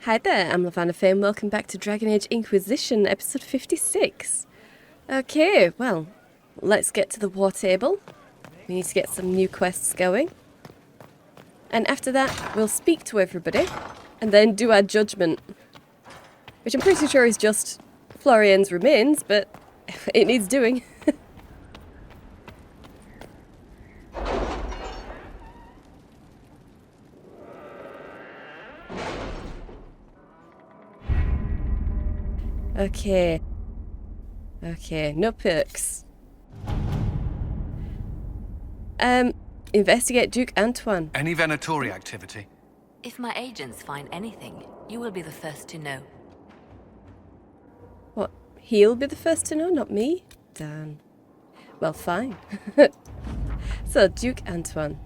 Hi there, I'm Lavellan Fame. Welcome back to Dragon Age Inquisition, episode 56. Okay, well, let's get to the war table. We need to get some new quests going. And after that, we'll speak to everybody, and then do our judgment. Which I'm pretty sure is just Florian's remains, but it needs doing. Okay. Okay, no perks. Investigate Duke Antoine. Any Venatori activity? If my agents find anything, you will be the first to know. What? He'll be the first to know, not me? Damn. Well, fine. So, Duke Antoine.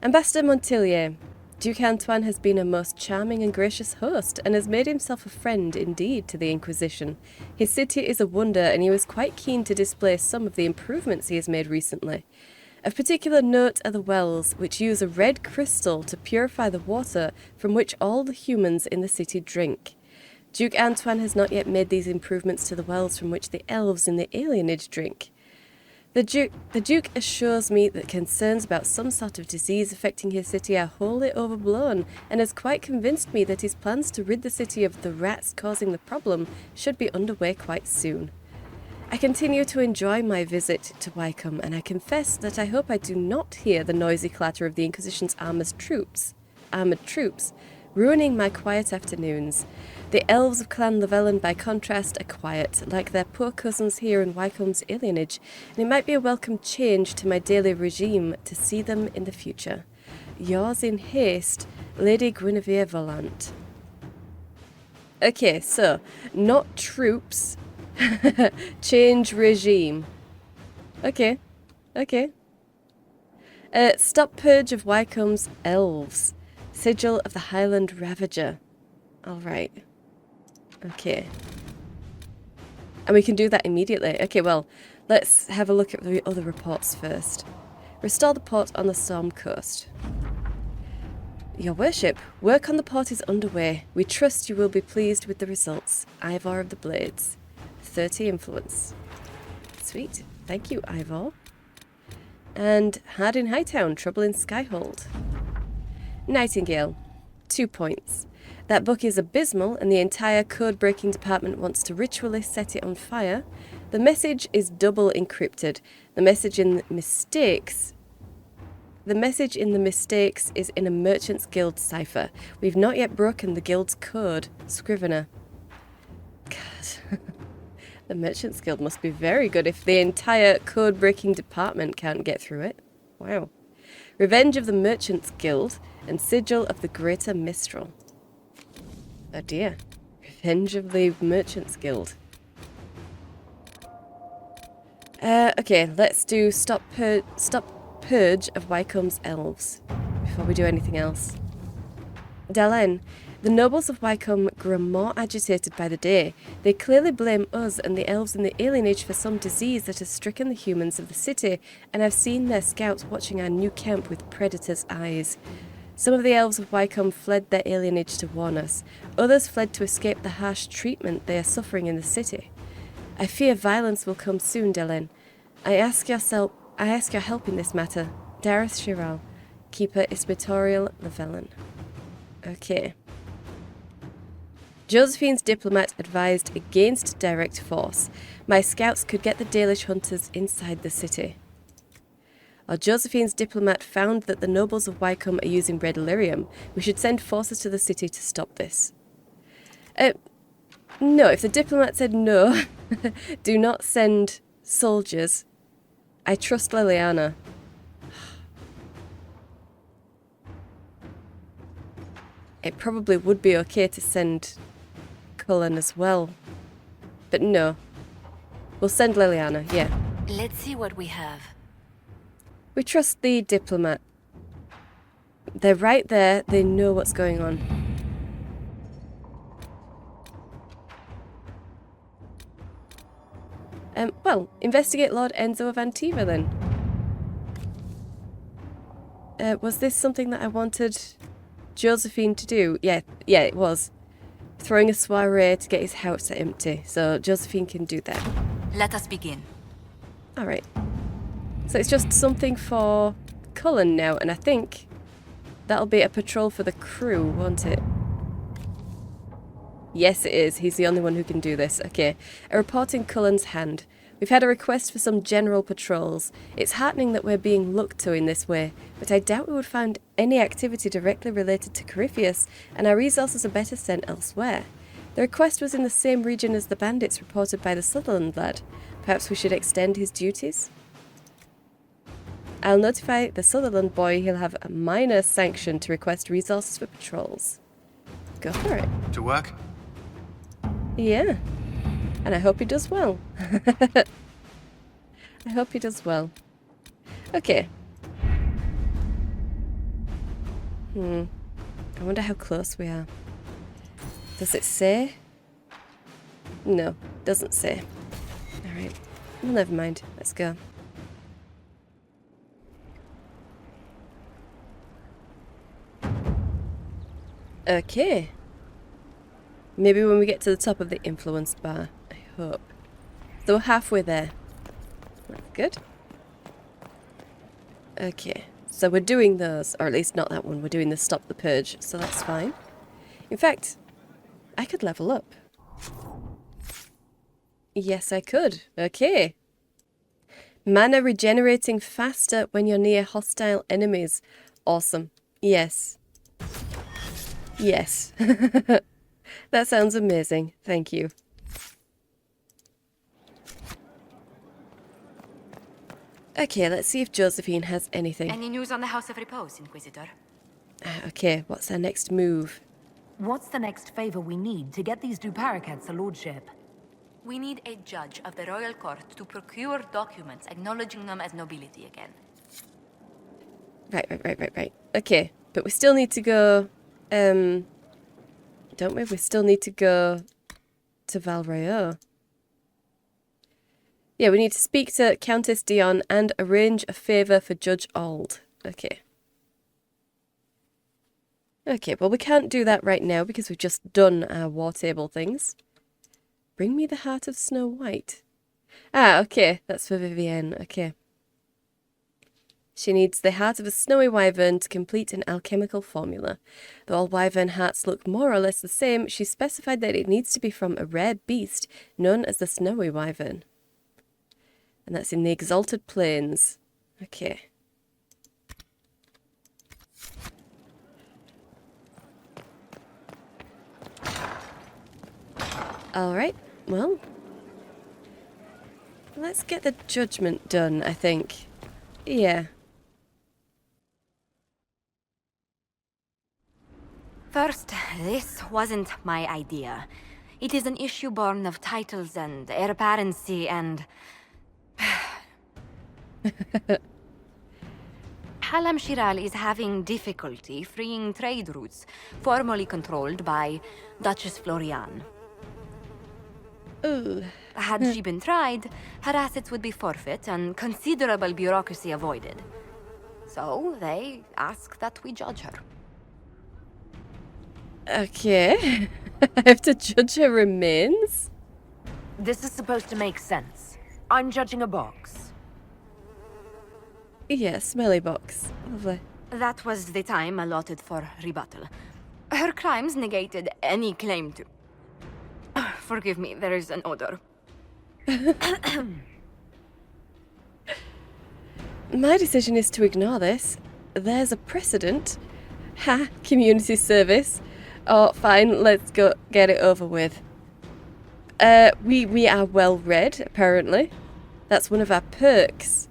Ambassador Montillier. Duke Antoine has been a most charming and gracious host, and has made himself a friend indeed to the Inquisition. His city is a wonder, and he was quite keen to display some of the improvements he has made recently. Of particular note are the wells, which use a red crystal to purify the water from which all the humans in the city drink. Duke Antoine has not yet made these improvements to the wells from which the elves in the alienage drink. The Duke assures me that concerns about some sort of disease affecting his city are wholly overblown, and has quite convinced me that his plans to rid the city of the rats causing the problem should be underway quite soon. I continue to enjoy my visit to Wycombe, and I confess that I hope I do not hear the noisy clatter of the Inquisition's armoured troops, ruining my quiet afternoons. The elves of Clan Lavellan, by contrast, are quiet, like their poor cousins here in Wycombe's alienage, and it might be a welcome change to my daily regime to see them in the future. Yours in haste, Lady Guinevere Volant. Okay, so, not troops, change regime. Okay, okay. Stop purge of Wycombe's elves. Sigil of the Highland Ravager. Alright. Okay. And we can do that immediately. Okay, well, let's have a look at the other reports first. Restore the port on the Storm Coast. Your worship, work on the port is underway. We trust you will be pleased with the results. Ivor of the Blades. 30 influence. Sweet. Thank you, Ivor. And Hard in Hightown, Trouble in Skyhold. Nightingale. 2 points. That book is abysmal, and the entire code-breaking department wants to ritually set it on fire. The message is double encrypted. The message in the mistakes is in a Merchant's Guild cipher. We've not yet broken the Guild's code. Scrivener. God. The Merchant's Guild must be very good if the entire code-breaking department can't get through it. Wow. Revenge of the Merchant's Guild and Sigil of the Greater Mistral. Oh dear. Revenge of the Merchant's Guild. Okay, let's do Stop Purge of Wycombe's Elves before we do anything else. Dalish, the nobles of Wycombe grow more agitated by the day. They clearly blame us and the elves in the alienage for some disease that has stricken the humans of the city, and I've seen their scouts watching our new camp with predators' eyes. Some of the elves of Wycombe fled their alienage to warn us. Others fled to escape the harsh treatment they are suffering in the city. I fear violence will come soon, Dalish. I ask your help in this matter. Dareth Shiral, Keeper Ispetorial Lavellan. Okay. Josephine's diplomat advised against direct force. My scouts could get the Dalish hunters inside the city. Or Josephine's diplomat found that the nobles of Wycombe are using red lyrium. We should send forces to the city to stop this. No, if the diplomat said no, do not send soldiers. I trust Liliana. It probably would be okay to send Cullen as well. But no. We'll send Liliana, yeah. Let's see what we have. We trust the diplomat. They're right there. They know what's going on. Well, investigate Lord Enzo of Antiva then. Was this something that I wanted Josephine to do? Yeah, it was. throwing a soiree to get his house empty. So Josephine can do that. Let us begin. Alright. So it's just something for Cullen now, and I think that'll be a patrol for the crew, won't it? Yes, it is. He's the only one who can do this. Okay. A report in Cullen's hand. We've had a request for some general patrols. It's heartening that we're being looked to in this way, but I doubt we would find any activity directly related to Corypheus, and our resources are better sent elsewhere. The request was in the same region as the bandits reported by the Sutherland lad. Perhaps we should extend his duties? I'll notify the Sutherland boy he'll have a minor sanction to request resources for patrols. Go for it. To work? Yeah. And I hope he does well. I hope he does well. Okay. I wonder how close we are. Does it say? No, doesn't say. Alright. Well, never mind. Let's go. Okay. Maybe when we get to the top of the influence bar. I hope. So we're halfway there. That's good. Okay. So we're doing those. Or at least not that one. We're doing the Stop the Purge. So that's fine. In fact, I could level up. Yes, I could. Okay. Mana regenerating faster when you're near hostile enemies. Awesome. Yes. Yes. That sounds amazing. Thank you. Okay, let's see if Josephine has anything. Any news on the House of Repose, Inquisitor? Okay, what's our next move? What's the next favor we need to get these Duparacats a lordship? We need a judge of the royal court to procure documents acknowledging them as nobility again. Right. Okay, but we still need to go, don't we? We still need to go to Val Rayo. Yeah, we need to speak to Countess Dion and arrange a favour for Judge Auld. Okay. Okay, well we can't do that right now because we've just done our war table things. Bring me the heart of Snow White. Ah, okay, that's for Vivienne. Okay. She needs the heart of a snowy wyvern to complete an alchemical formula. Though all wyvern hearts look more or less the same, she specified that it needs to be from a rare beast known as the snowy wyvern. And that's in the Exalted Plains. Okay. Alright, well. Let's get the judgment done, I think. Yeah. First, this wasn't my idea. It is an issue born of titles and heir apparency and... Halam Shiral is having difficulty freeing trade routes formerly controlled by Duchess Florian. Ooh. Had she been tried, her assets would be forfeit and considerable bureaucracy avoided. So they ask that we judge her. Okay. I have to judge her remains? This is supposed to make sense. I'm judging a box. Yeah, smelly box. Lovely. That was the time allotted for rebuttal. Her crimes negated any claim to... Forgive me, there is an odor. My decision is to ignore this. There's a precedent. Ha! Community service. Oh, fine, let's go get it over with. We are well read, apparently. That's one of our perks.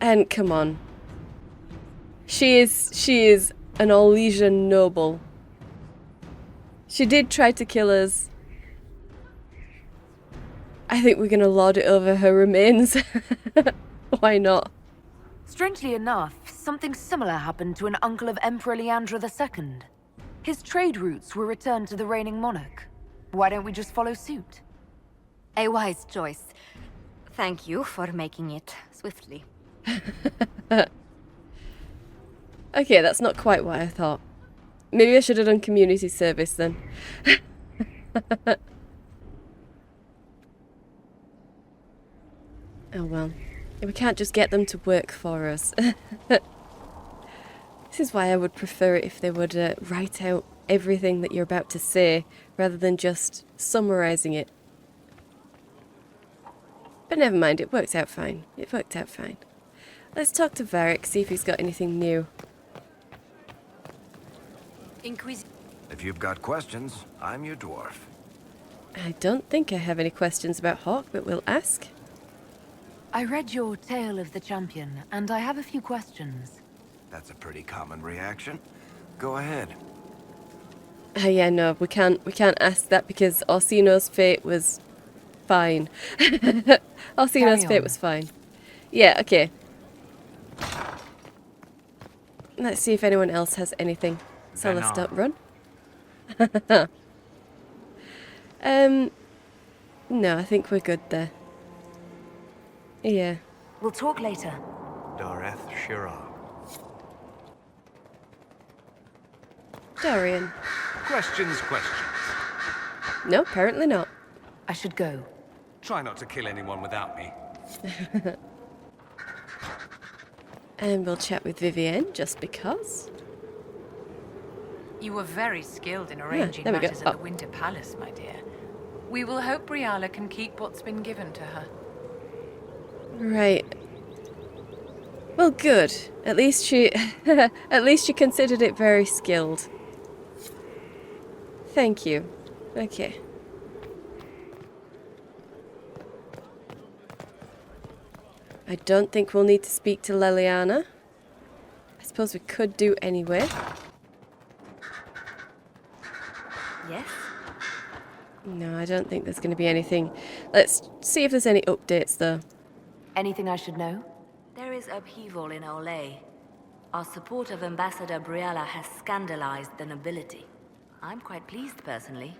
And come on. She is an Orlesian noble. She did try to kill us. I think we're gonna lord it over her remains. Why not? Strangely enough, something similar happened to an uncle of Emperor Leandra II. His trade routes were returned to the reigning monarch. Why don't we just follow suit? A wise choice. Thank you for making it swiftly. Okay, that's not quite what I thought. Maybe I should have done community service then. Oh well. We can't just get them to work for us. This is why I would prefer it if they would write out everything that you're about to say, rather than just summarising it. But never mind, it worked out fine. It worked out fine. Let's talk to Varric, see if he's got anything new. If you've got questions, I'm your dwarf. I don't think I have any questions about Hawk, but we'll ask. I read your tale of the champion, and I have a few questions. That's a pretty common reaction. Go ahead. Yeah, no, we can't ask that because Orsino's fate was fine. Orsino's Carry fate on. was fine. Yeah, okay. Let's see if anyone else has anything. Seylis, don't run. No, I think we're good there. Yeah. We'll talk later. Doreth Shira. Dorian. Questions. No, apparently not. I should go. Try not to kill anyone without me. And we'll chat with Vivienne, just because. You were very skilled in arranging there we go. matters at the Winter Palace, my dear. We will hope Briala can keep what's been given to her. Right. Well, good. At least she considered it very skilled. Thank you. Okay. I don't think we'll need to speak to Leliana. I suppose we could do anyway. Yes? No, I don't think there's going to be anything. Let's see if there's any updates, though. Anything I should know? There is upheaval in Olay. Our support of Ambassador Briala has scandalized the nobility. I'm quite pleased, personally.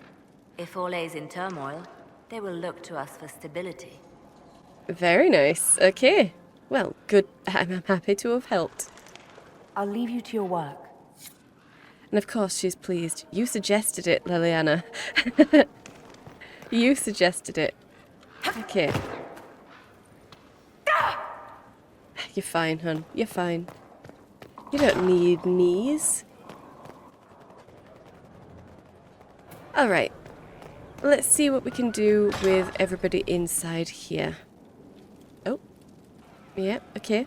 If Olay's in turmoil, they will look to us for stability. Very nice. Okay. Well, good. I'm happy to have helped. I'll leave you to your work. And of course she's pleased. You suggested it, Leliana. You suggested it. Okay. You're fine, hon. You're fine. You don't need knees. Alright. Let's see what we can do with everybody inside here. Oh. Yeah, okay.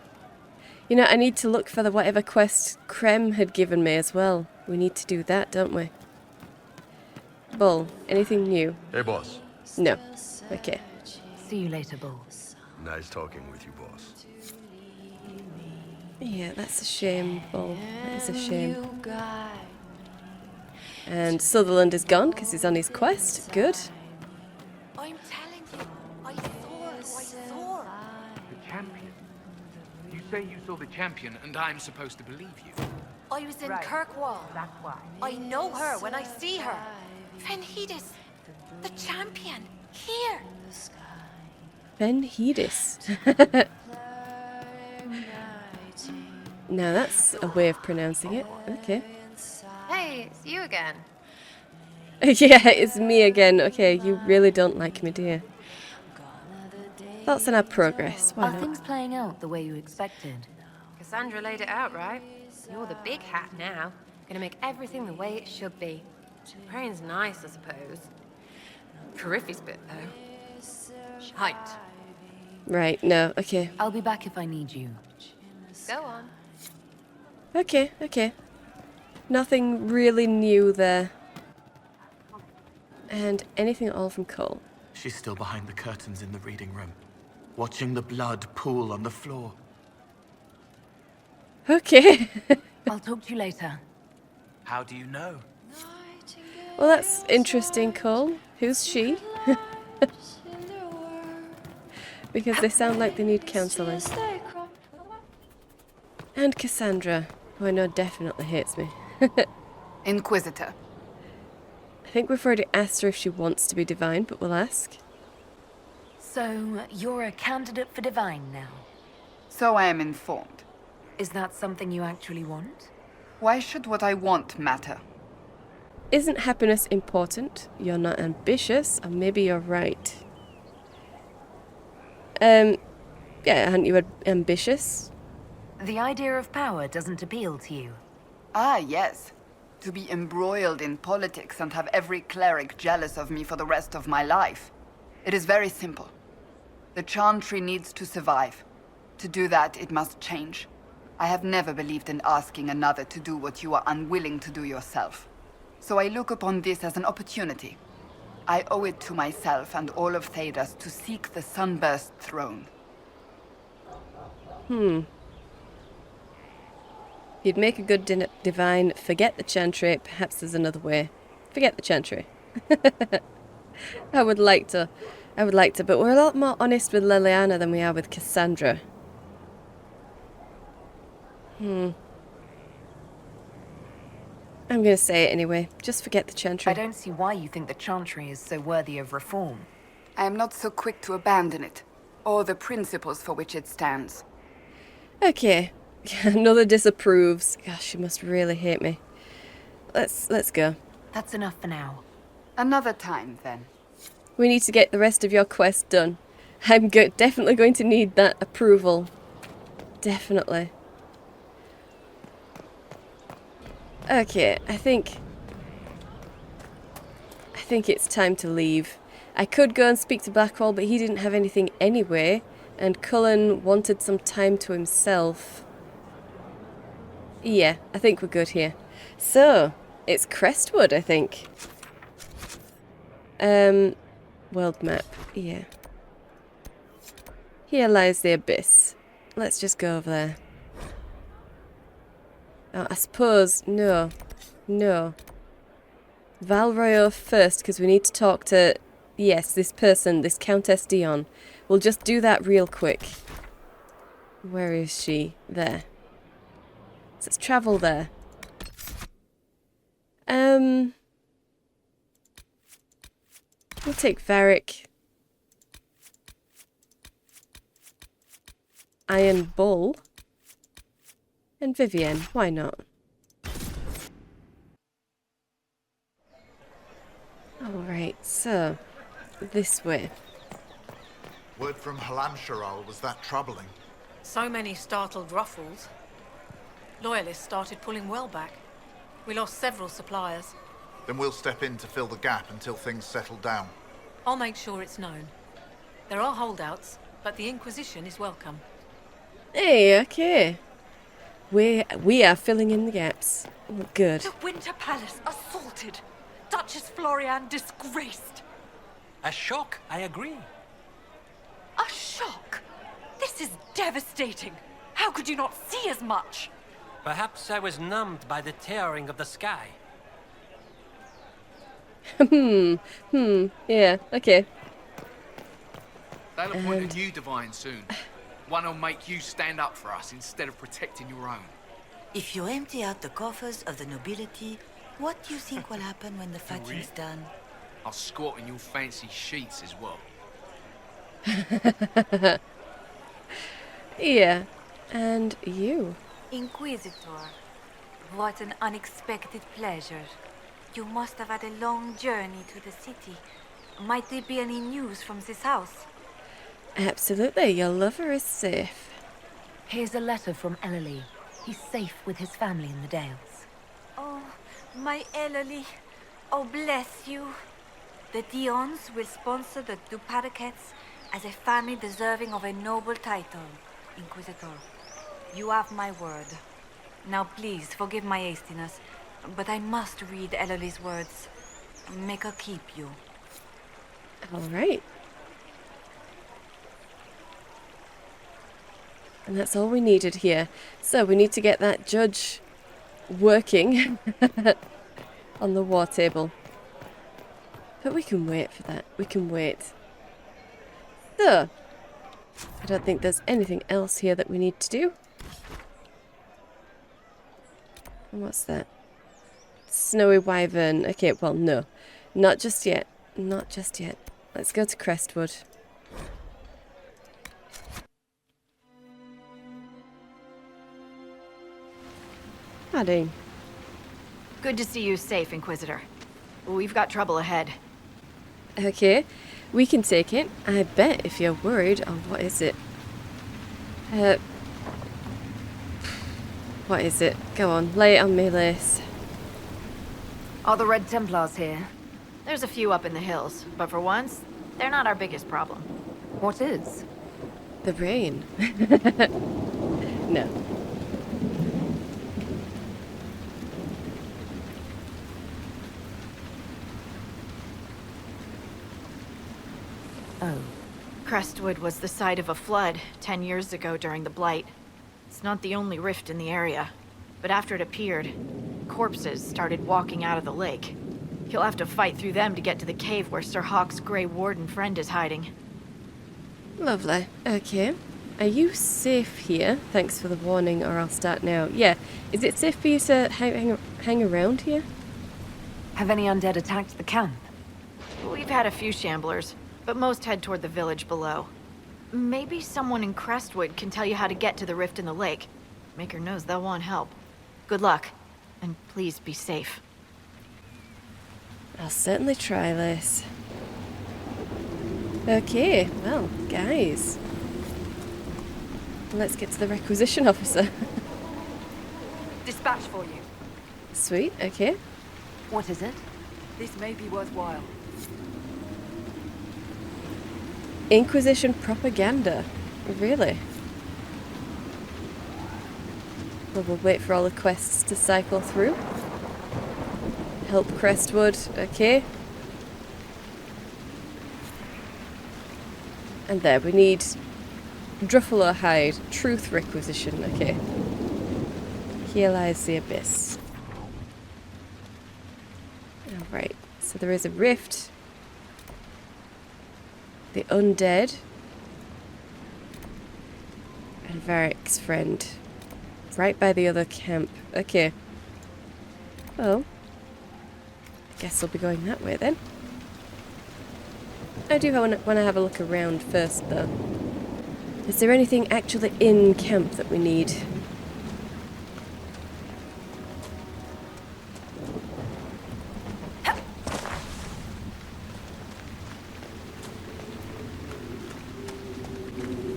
You know, I need to look for the whatever quest Krem had given me as well. We need to do that, don't we? Bull, anything new? Hey, boss. No. Okay. See you later, Bull. Nice talking with you, boss. Yeah, that's a shame, Bull. That is a shame. And Sutherland is gone because he's on his quest. Good. I'm telling you, I saw. The champion? You say you saw the champion, and I'm supposed to believe you. I was in Kirkwall. That's why. I know her when I see her. Fenhedis, the champion, here. Fenhedis. Now that's a way of pronouncing it. Okay. Hey, it's you again. Yeah, it's me again. Okay, you really don't like me, do you? Thoughts on our progress. Why Are not? things playing out the way you expected? Cassandra laid it out, right? You're the big hat now. Gonna make everything the way it should be. Praying's nice, I suppose. Periphy's bit, though. Shite. Right, no, okay. I'll be back if I need you. Go on. Okay, okay. Nothing really new there. And anything at all from Cole. She's still behind the curtains in the reading room, watching the blood pool on the floor. Okay. I'll talk to you later. How do you know? Well, that's interesting, Cole. Who's she? Because they sound like they need counselling. And Cassandra, who I know definitely hates me. Inquisitor. I think we've already asked her if she wants to be divine, but we'll ask. So, you're a candidate for Divine now. So I am informed. Is that something you actually want? Why should what I want matter? Isn't happiness important? You're not ambitious, or maybe you're right. Yeah, aren't you ambitious? The idea of power doesn't appeal to you. Ah, yes. To be embroiled in politics and have every cleric jealous of me for the rest of my life. It is very simple. The Chantry needs to survive. To do that, it must change. I have never believed in asking another to do what you are unwilling to do yourself. So I look upon this as an opportunity. I owe it to myself and all of Thedas to seek the Sunburst throne. You'd make a good divine. Forget the Chantry. Perhaps there's another way. Forget the Chantry. I would like to, but we're a lot more honest with Liliana than we are with Cassandra. I'm going to say it anyway. Just forget the Chantry. I don't see why you think the Chantry is so worthy of reform. I am not so quick to abandon it, or the principles for which it stands. Okay. Another disapproves. Gosh, she must really hate me. Let's go. That's enough for now. Another time, then. We need to get the rest of your quest done. I'm definitely going to need that approval. Definitely. Okay, I think it's time to leave. I could go and speak to Blackwall, but he didn't have anything anyway, and Cullen wanted some time to himself. Yeah, I think we're good here. So, it's Crestwood, I think. World map, yeah. Here lies the abyss. Let's just go over there. Oh, I suppose, no. Valroyo first, because we need to talk to, yes, this person, this Countess Dion. We'll just do that real quick. Where is she? There. So let's travel there. We'll take Varric. Iron Bull. And Vivienne, why not? Alright, so, this way. Word from Halamsharal was that troubling. So many startled ruffles. Loyalists started pulling well back. We lost several suppliers. Then we'll step in to fill the gap until things settle down. I'll make sure it's known. There are holdouts, but the Inquisition is welcome. Hey, okay. We are filling in the gaps. Good. The Winter Palace assaulted. Duchess Florian disgraced. A shock, I agree. A shock? This is devastating. How could you not see as much? Perhaps I was numbed by the tearing of the sky. Yeah, okay. They'll appoint a new divine soon. One who'll make you stand up for us instead of protecting your own. If you empty out the coffers of the nobility, what do you think will happen when the fighting's done? I'll squat in your fancy sheets as well. Yeah, and you. Inquisitor, what an unexpected pleasure. You must have had a long journey to the city. Might there be any news from this house? Absolutely, your lover is safe. Here's a letter from Ellery. He's safe with his family in the Dales. Oh, my Ellery. Oh, bless you. The Dions will sponsor the Duparakets as a family deserving of a noble title, Inquisitor. You have my word. Now please, forgive my hastiness, but I must read Ellery's words. Make her keep you. All right. And that's all we needed here. So we need to get that judge working on the war table. But we can wait for that. We can wait. So, I don't think there's anything else here that we need to do. And what's that? Snowy Wyvern. Okay, well, no. Not just yet. Not just yet. Let's go to Crestwood. Howdy. Good to see you safe, Inquisitor. We've got trouble ahead. Okay, we can take it. I bet if you're worried. Oh, what is it? What is it? Go on, lay it on me, Lace. Are the Red Templars here? There's a few up in the hills, but for once, they're not our biggest problem. What is? The brain. No. Oh. Crestwood was the site of a flood 10 years ago during the Blight. It's not the only rift in the area, but after it appeared, corpses started walking out of the lake. You'll have to fight through them to get to the cave where Sir Hawk's Grey Warden friend is hiding. Lovely. Okay. Are you safe here? Thanks for the warning, or I'll start now. Yeah. Is it safe for you to hang around here? Have any undead attacked the camp? We've had a few shamblers, but most head toward the village below. Maybe someone in Crestwood can tell you how to get to the rift in the lake. Maker knows they'll want help. Good luck, and please be safe. I'll certainly try this. Okay, well, guys. Let's get to the requisition officer. Dispatch for you. Sweet, okay. What is it? This may be worthwhile. Inquisition propaganda. Really? Well, we'll wait for all the quests to cycle through. Help Crestwood, okay. And there, we need Druffalo Hide, Truth Requisition, okay. Here lies the abyss. Alright, so there is a rift. The undead. And Varric's friend. Right by the other camp. Okay. Well, I guess I'll be going that way then. I do want to have a look around first though. Is there anything actually in camp that we need?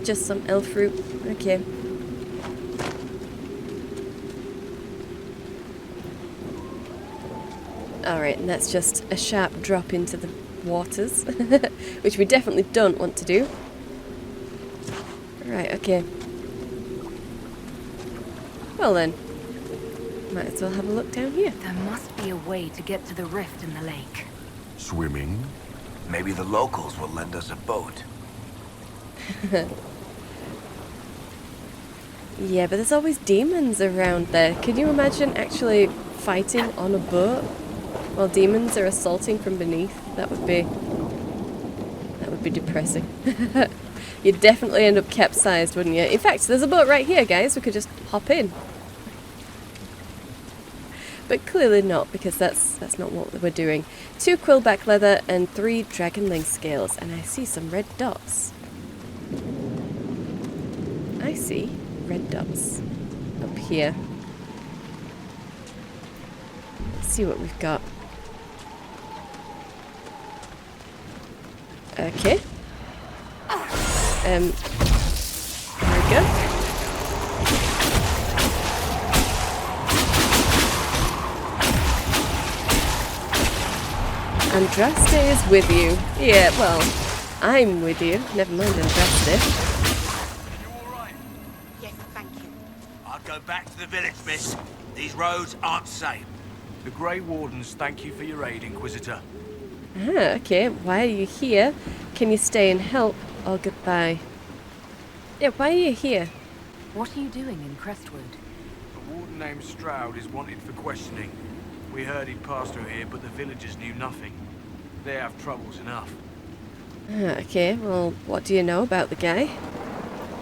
Just some elf fruit. Okay. Alright, and that's just a sharp drop into the waters, which we definitely don't want to do. Right, okay. Well then, might as well have a look down here. There must be a way to get to the rift in the lake. Swimming? Maybe the locals will lend us a boat. Yeah, but there's always demons around there. Can you imagine actually fighting on a boat while demons are assaulting from beneath? That would be depressing. You'd definitely end up capsized, wouldn't you? In fact, there's a boat right here, guys. We could just hop in. But clearly not, because that's not what we're doing. 2 quillback leather and 3 dragonling scales, and I see some red dots. I see red dots up here. Let's see what we've got. Okay. There we go. Andraste is with you. Yeah, well, I'm with you. Never mind Andraste. I'll go back to the village, miss. These roads aren't safe. The Grey Wardens thank you for your aid, Inquisitor. Ah, okay. Why are you here? Can you stay and help, or goodbye? Yeah, why are you here? What are you doing in Crestwood? A warden named Stroud is wanted for questioning. We heard he'd passed through here, but the villagers knew nothing. They have troubles enough. Ah, okay. Well, what do you know about the guy?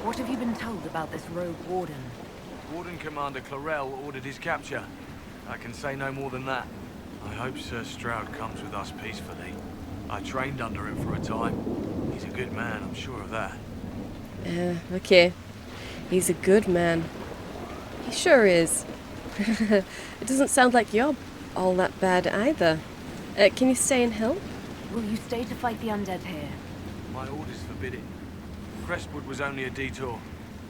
What have you been told about this rogue warden? Warden Commander Clarel ordered his capture. I can say no more than that. I hope Sir Stroud comes with us peacefully. I trained under him for a time. He's a good man, I'm sure of that. Okay. He's a good man. He sure is. It doesn't sound like you're all that bad either. Can you stay and help? Will you stay to fight the undead here? My orders forbid it. Crestwood was only a detour.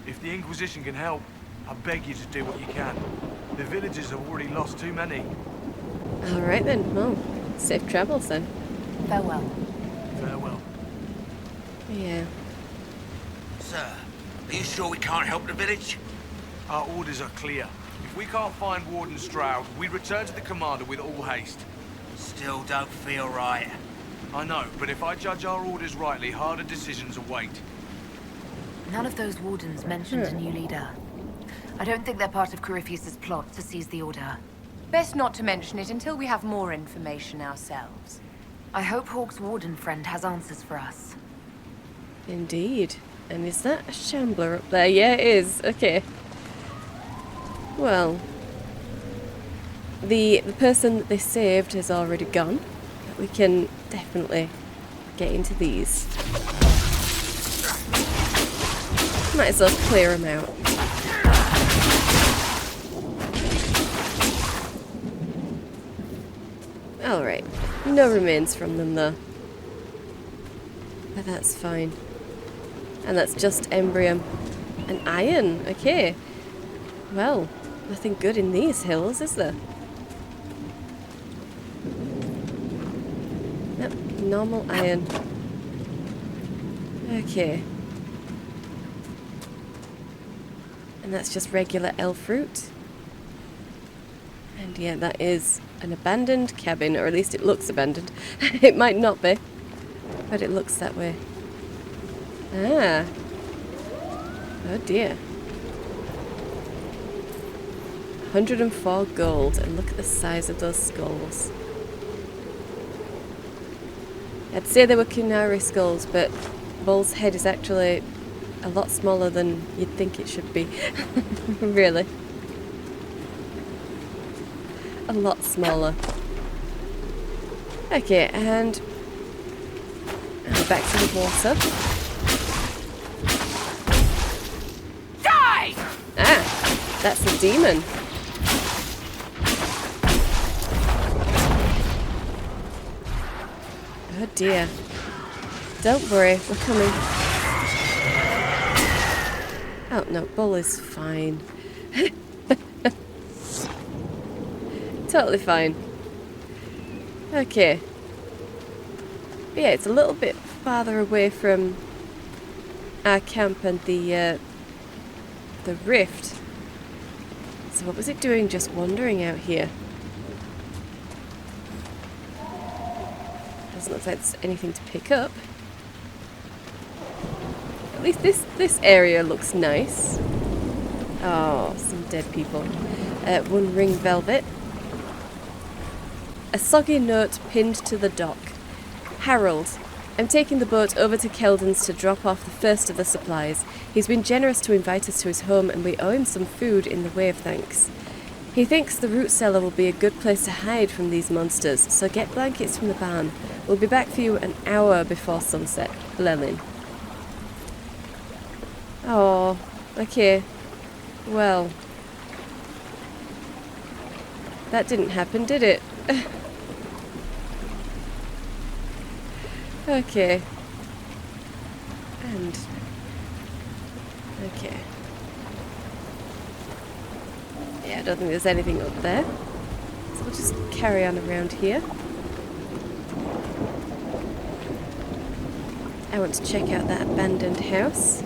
If the Inquisition can help, I beg you to do what you can. The villagers have already lost too many. Alright then, well, safe travels then. Farewell. Farewell. Yeah. Sir, are you sure we can't help the village? Our orders are clear. If we can't find Warden Stroud, we return to the commander with all haste. Still don't feel right. I know, but if I judge our orders rightly, harder decisions await. None of those wardens mentioned a new leader. I don't think they're part of Corypheus's plot to seize the Order. Best not to mention it until we have more information ourselves. I hope Hawke's warden friend has answers for us. Indeed. And is that a shambler up there? Yeah, it is. Okay. Well, the person that they saved has already gone. But we can definitely get into these. Might as well clear them out. Alright. No remains from them though. But that's fine. And that's just Embrium. And iron. Okay. Well, nothing good in these hills, is there? Yep, normal iron. Okay. And that's just regular elf fruit. And yeah, that is an abandoned cabin, or at least it looks abandoned. It might not be, but it looks that way. Ah. Oh dear. 104 gold, and look at the size of those skulls. I'd say they were Kunari skulls, but Bull's head is actually a lot smaller than you'd think it should be. Really. A lot smaller. Okay, and back to the water. Die! Ah, that's a demon. Oh dear. Don't worry, we're coming. Oh no, Bull is fine. Totally fine. Okay. But yeah, it's a little bit farther away from our camp and the rift. So what was it doing just wandering out here? Doesn't look like there's anything to pick up. At least this area looks nice. Oh, some dead people. One ring velvet. A soggy note pinned to the dock. Harold, I'm taking the boat over to Keldon's to drop off the first of the supplies. He's been generous to invite us to his home and we owe him some food in the way of thanks. He thinks the root cellar will be a good place to hide from these monsters, so get blankets from the barn. We'll be back for you an hour before sunset. Lelin. Oh, okay. Well. That didn't happen, did it? Okay. And... okay. Yeah, I don't think there's anything up there. So we'll just carry on around here. I want to check out that abandoned house.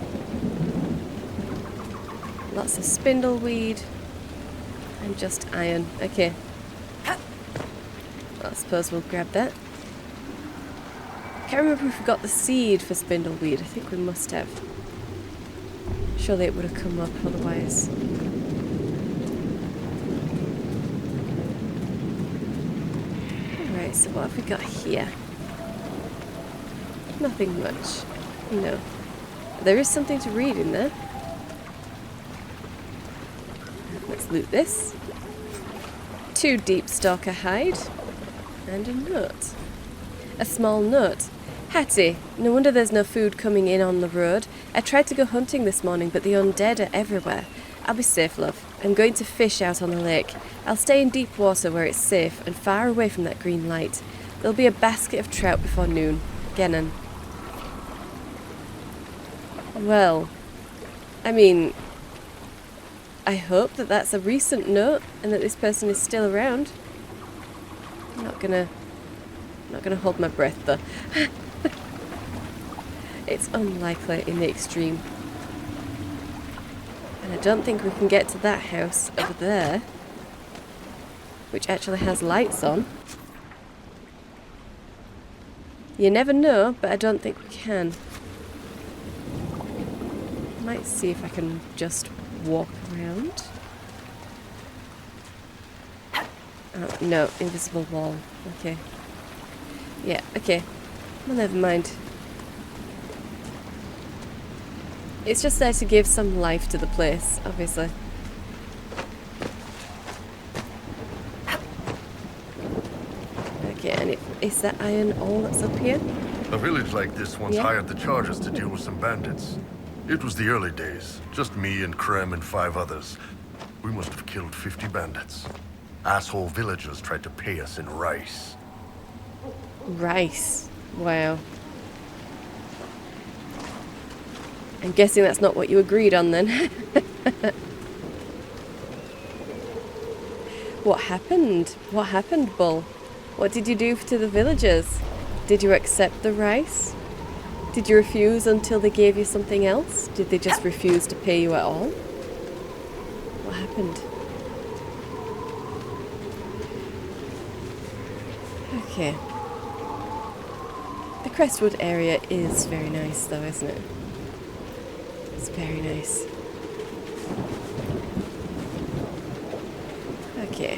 Lots of spindleweed. And just iron. Okay. Well, I suppose we'll grab that. Can't remember if we got the seed for spindleweed. I think we must have. Surely it would have come up otherwise. Alright, so what have we got here? Nothing much. No. There is something to read in there. Let's loot this. 2 deep stalker hide. And a note. A small note. Hattie, no wonder there's no food coming in on the road. I tried to go hunting this morning, but the undead are everywhere. I'll be safe, love. I'm going to fish out on the lake. I'll stay in deep water where it's safe and far away from that green light. There'll be a basket of trout before noon. Gennan. Well, I mean, I hope that that's a recent note and that this person is still around. I'm not gonna hold my breath though. It's unlikely in the extreme. And I don't think we can get to that house over there, which actually has lights on. You never know, but I don't think we can. Might see if I can just walk around. Oh, no, invisible wall. Okay. Yeah, okay. Well, never mind. It's just there to give some life to the place, obviously. Okay, and is that iron all that's up here? A village like this once hired the Chargers to deal with some bandits. It was the early days. Just me and Krem and 5 others. We must have killed 50 bandits. Asshole villagers tried to pay us in rice. Rice. Wow. I'm guessing that's not what you agreed on then. What happened? What happened, Bull? What did you do to the villagers? Did you accept the rice? Did you refuse until they gave you something else? Did they just refuse to pay you at all? What happened? Okay. The Crestwood area is very nice though, isn't it? It's very nice. Okay.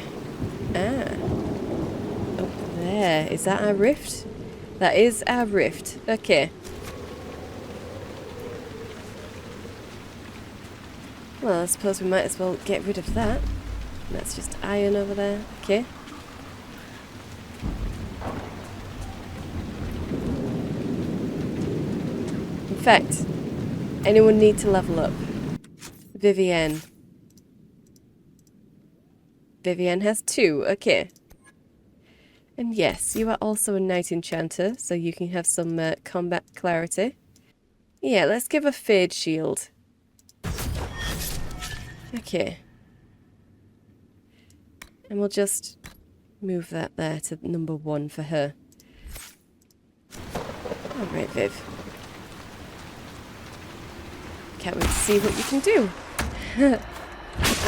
Ah. Up there. Is that our rift? That is our rift. Okay. Well, I suppose we might as well get rid of that. That's just iron over there. Okay. In fact, anyone need to level up? Vivienne. Vivienne has 2. Okay. And yes, you are also a Knight Enchanter, so you can have some combat clarity. Yeah, let's give a Fade Shield. Okay. And we'll just move that there to number 1 for her. Alright, Viv. Can't wait to see what you can do.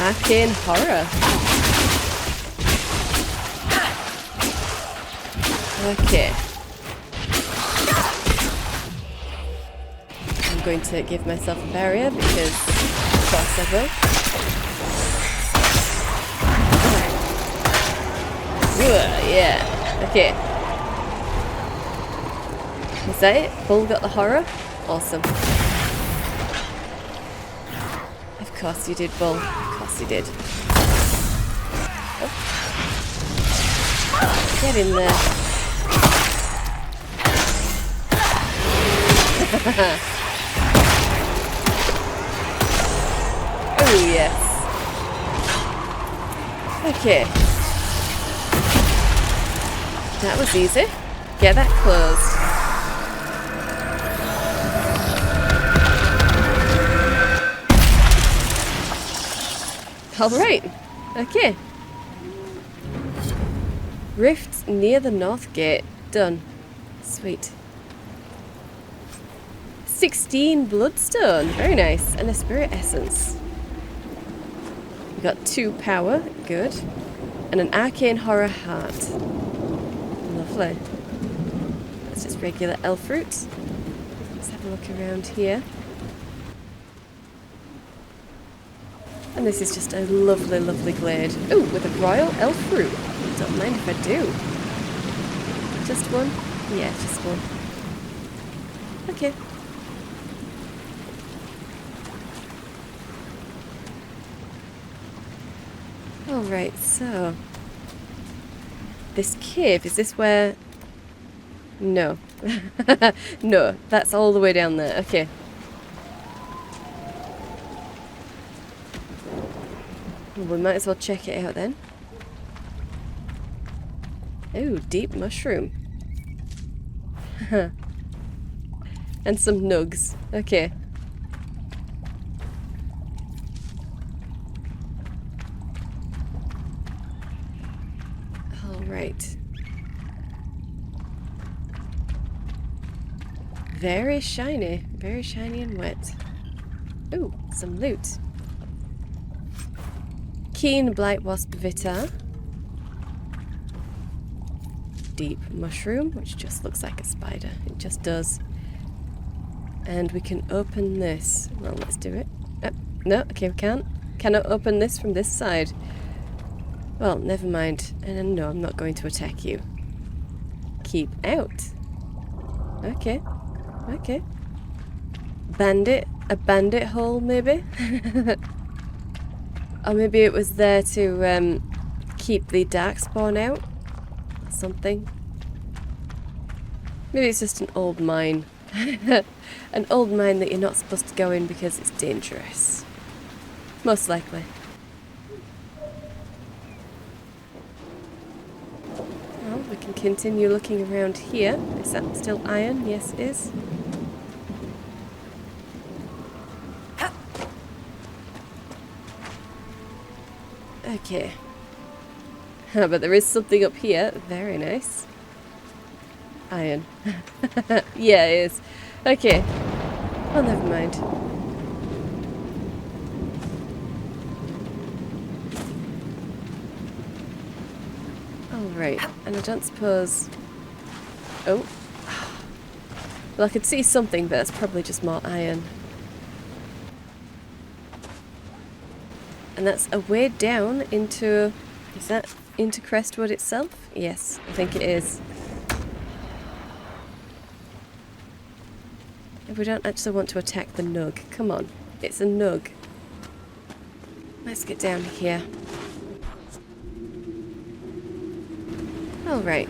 Arcane Horror. Okay. I'm going to give myself a barrier because of course I will. Yeah. Okay. Is that it? Bull got the horror? Awesome. Of course you did, Bull. Of course you did. Oh. Get in there. Oh, yes. Okay. That was easy. Get that closed. Alright. Okay. Rift near the north gate. Done. Sweet. 16 bloodstone. Very nice. And a spirit essence. We got 2 power. Good. And an arcane horror heart. Lovely. That's just regular elf fruit. Let's have a look around here. And this is just a lovely, lovely glade. Ooh, with a royal elf fruit. Don't mind if I do. Just one? Yeah, just one. Okay. Alright, so... This cave, is this where... No. No, that's all the way down there. Okay. Well, we might as well check it out then. Ooh, deep mushroom. And some nugs. Okay. Alright. Very shiny and wet. Ooh, some loot. Keen blight wasp vitar. Deep mushroom, which just looks like a spider. It just does. And we can open this. Well, let's do it. No, okay, we can't. Cannot open this from this side. Well, never mind. And no, I'm not going to attack you. Keep out. Okay. Okay. Bandit? A bandit hole, maybe? Or maybe it was there to keep the darkspawn out? Or something. Maybe it's just an old mine. An old mine that you're not supposed to go in because it's dangerous. Most likely. Well, we can continue looking around here. Is that still iron? Yes, it is. Okay. But there is something up here. Very nice. Iron. Yeah, it is. Okay. Well, never mind. Alright, and I don't suppose... Oh. Well, I could see something, but it's probably just more iron. And that's a way down into... Is that into Crestwood itself? Yes, I think it is. If we don't actually want to attack the nug. Come on, it's a nug. Let's get down here. Alright.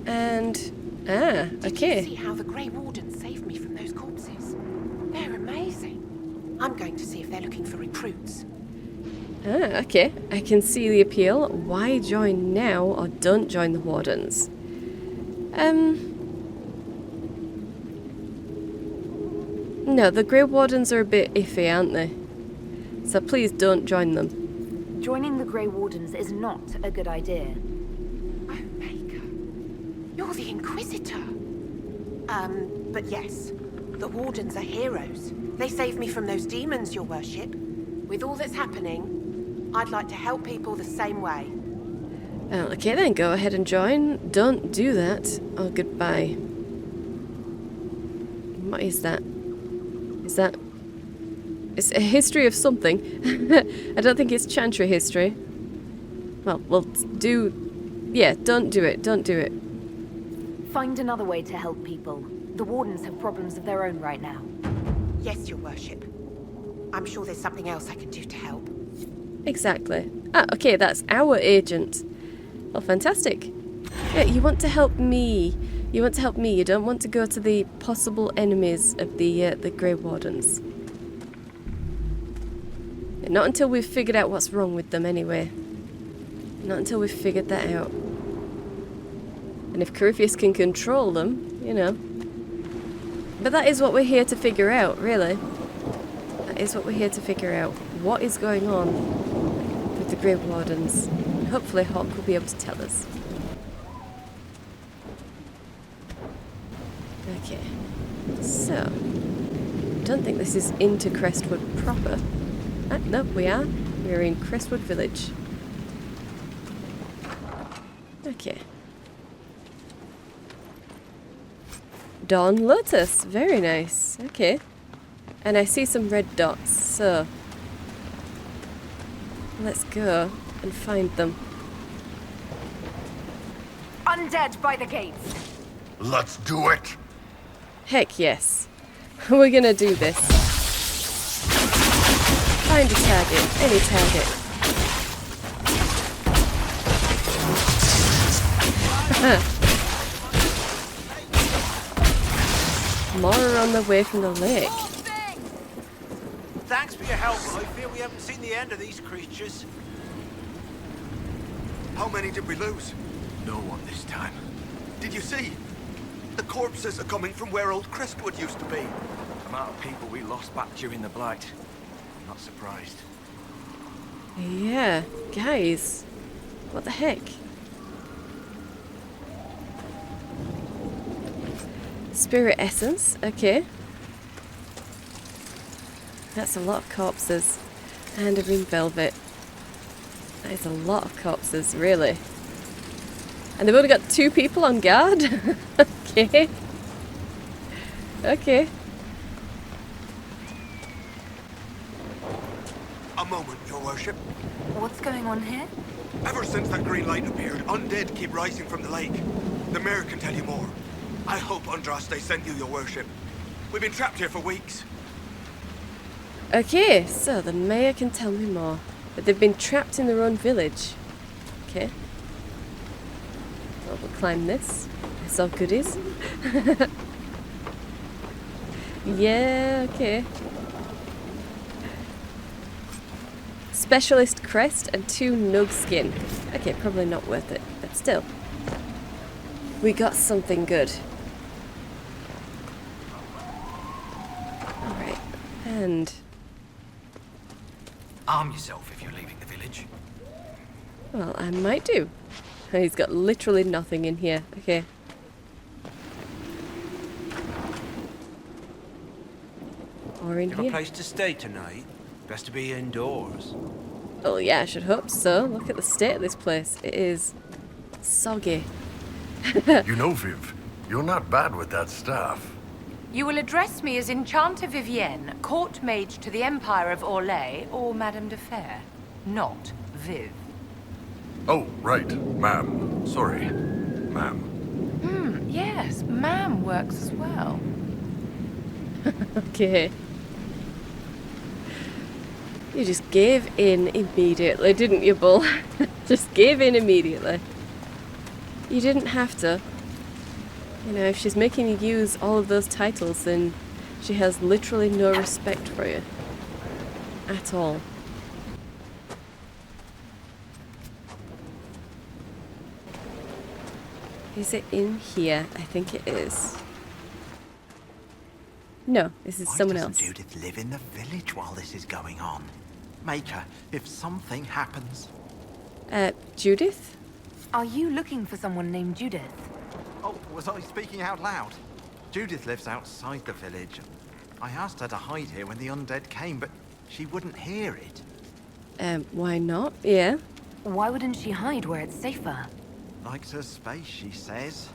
And... Ah, okay. Did you see how the Grey Wardens saved me from those corpses? They're amazing. I'm going to see if they're looking for recruits. Ah, okay. I can see the appeal. Why join now or don't join the Wardens? No, the Grey Wardens are a bit iffy, aren't they? So please don't join them. Joining the Grey Wardens is not a good idea. You're the Inquisitor. But yes, the Wardens are heroes. They saved me from those demons, your worship. With all that's happening, I'd like to help people the same way. Okay then, go ahead and join. Don't do that. Oh, goodbye. What is that? Is that... It's a history of something. I don't think it's Chantry history. Well, we'll do... Yeah, don't do it. Don't do it. Find another way to help people. The Wardens have problems of their own right now. Yes, your worship. I'm sure there's something else I can do to help. Exactly. Ah, okay, that's our agent. Well, fantastic. Yeah, you want to help me. You want to help me. You don't want to go to the possible enemies of the Grey Wardens. Not until we've figured out what's wrong with them, anyway. Not until we've figured that out. And if Corypheus can control them, you know. But that is what we're here to figure out, really. That is what we're here to figure out. What is going on with the Grey Wardens. And hopefully Hawk will be able to tell us. Okay. So. I don't think this is into Crestwood proper. Ah, no, we are. We're in Crestwood Village. Okay. Dawn Lotus. Very nice. Okay. And I see some red dots, so... Let's go and find them. Undead by the gates. Let's do it. Heck yes. We're gonna do this. Find a target. Any target. More are on the way from the lake. Thanks for your help, but I fear we haven't seen the end of these creatures. How many did we lose? No one this time. Did you see? The corpses are coming from where old Crestwood used to be. The amount of people we lost back during the Blight. I'm not surprised. Yeah, guys. What the heck? Spirit essence, okay. That's a lot of corpses. And a ring velvet. That is a lot of corpses, really. And they've only got 2 people on guard? Okay. Okay. A moment, your worship. What's going on here? Ever since that green light appeared, undead keep rising from the lake. The mayor can tell you more. I hope Andraste sent you, your worship. We've been trapped here for weeks. Okay, so the mayor can tell me more. But they've been trapped in their own village. Okay. Well, we'll climb this. It's all goodies. Yeah, okay. Specialist crest and 2 nug skin. Okay, probably not worth it, but still. We got something good. Alright, and... Arm yourself if you're leaving the village. Well, I might do. He's got literally nothing in here. Okay. Or in You have a here. place to stay tonight? Best to be indoors. Oh yeah, I should hope so. Look at the state of this place. It is soggy. You know, Viv, you're not bad with that staff. You will address me as Enchanter Vivienne, court mage to the Empire of Orlais, or Madame de Fer, not Viv. Oh, right, ma'am. Sorry, ma'am. Yes, ma'am works as well. Okay. You just gave in immediately, didn't you, Bull? Just gave in immediately. You didn't have to. You know, if she's making you use all of those titles, then she has literally no respect for you. At all. Is it in here? I think it is. No, this is someone else. Why doesn't Judith live in the village while this is going on? Make her, if something happens. Judith? Are you looking for someone named Judith? Oh, was I speaking out loud? Judith lives outside the village. I asked her to hide here when the undead came, but she wouldn't hear it. Why not? Yeah. Why wouldn't she hide where it's safer? Likes her space, she says.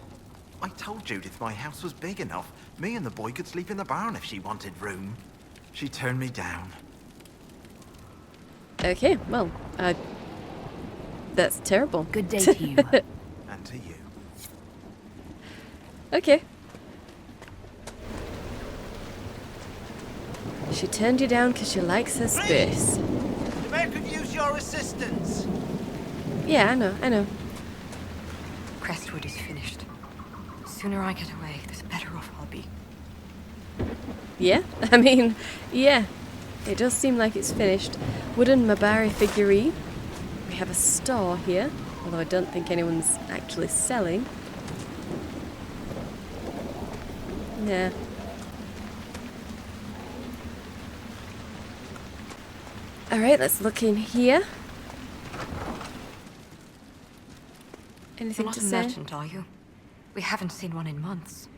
I told Judith my house was big enough. Me and the boy could sleep in the barn if she wanted room. She turned me down. Okay, well, that's terrible. Good day to you. And to you. Okay. She turned you down because she likes her space. The mayor could use your assistance. Yeah, I know. Crestwood is finished. The sooner I get away, the better off I'll be. Yeah, I mean, yeah. It does seem like it's finished. Wooden Mabari figurine. We have a store here, although I don't think anyone's actually selling. Yeah. Alright, let's look in here. Anything You're not to a say? merchant, are you? We haven't seen one in months.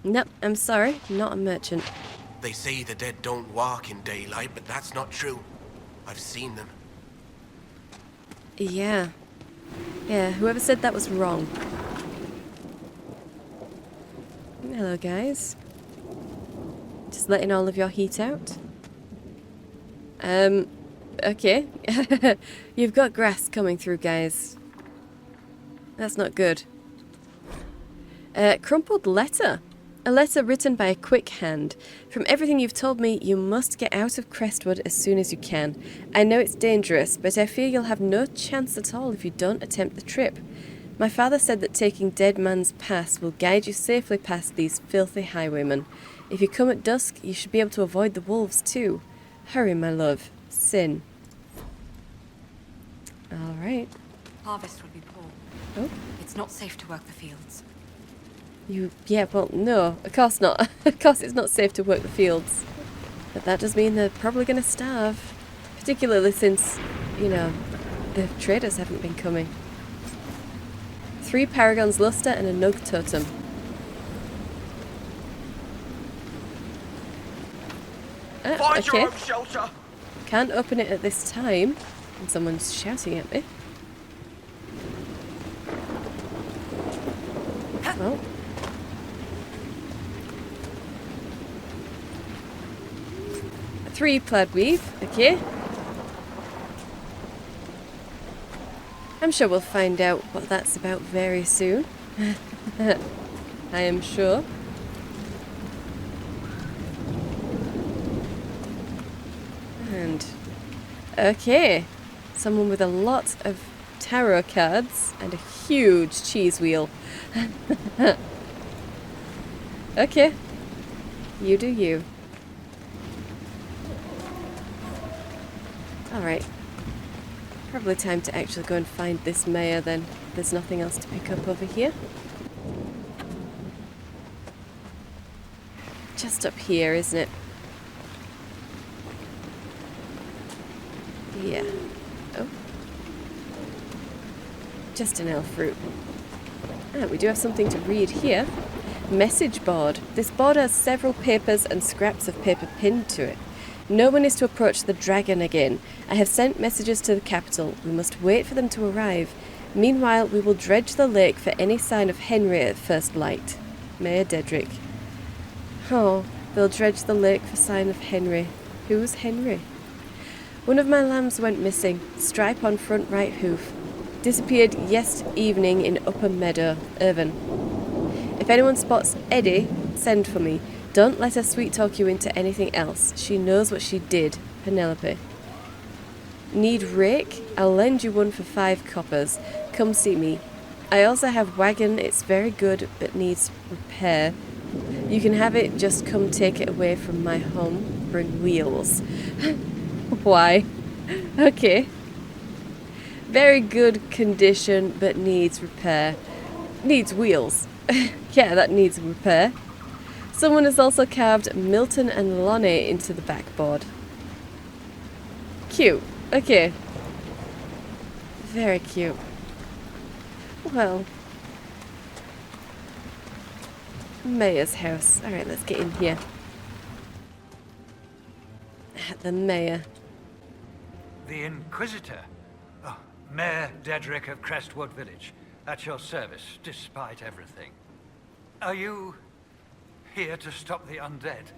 Nope, I'm sorry, not a merchant. They say the dead don't walk in daylight, but that's not true. I've seen them. Yeah. Yeah, whoever said that was wrong. Hello, guys. Just letting all of your heat out. Okay. You've got grass coming through, guys. That's not good. Crumpled letter. A letter written by a quick hand. From everything you've told me, you must get out of Crestwood as soon as you can. I know it's dangerous, but I fear you'll have no chance at all if you don't attempt the trip. My father said that taking Dead Man's Pass will guide you safely past these filthy highwaymen. If you come at dusk, you should be able to avoid the wolves too. Hurry, my love. Sin. Alright. Harvest will be poor. Oh? It's not safe to work the fields. Yeah, well, no, of course not. Of course it's not safe to work the fields. But that does mean they're probably going to starve. Particularly since, you know, the traders haven't been coming. 3 Paragon's Luster and a Nug Totem. Find your Okay. own shelter. Can't open it at this time. And someone's shouting at me. Well. A 3 plaid weave, okay. I'm sure we'll find out what that's about very soon. I am sure. And okay, someone with a lot of tarot cards and a huge cheese wheel. Okay, you do you. Alright, probably time to actually go and find this mayor then. There's nothing else to pick up over here. Just up here, isn't it? Yeah. Oh. Just an elf fruit. Ah, we do have something to read here. Message board. This board has several papers and scraps of paper pinned to it. No one is to approach the dragon again. I have sent messages to the capital. We must wait for them to arrive. Meanwhile, we will dredge the lake for any sign of Henry at first light. Mayor Dedrick. Oh, they'll dredge the lake for sign of Henry. Who's Henry? One of my lambs went missing. Stripe on front right hoof. Disappeared evening in Upper Meadow, Elvhen. If anyone spots Eddie, send for me. Don't let her sweet talk you into anything else. She knows what she did. Penelope. Need rake? I'll lend you one for 5 coppers. Come see me. I also have wagon. It's very good, but needs repair. You can have it, just come take it away from my home. Bring wheels. Why? Okay. Very good condition, but needs repair. Needs wheels. Yeah, that needs repair. Someone has also carved Milton and Lonnie into the backboard. Cute. Okay. Very cute. Well. Mayor's house. Alright, let's get in here. The mayor. The Inquisitor. Oh, Mayor Dedrick of Crestwood Village. At your service, despite everything. Are you here to stop the undead?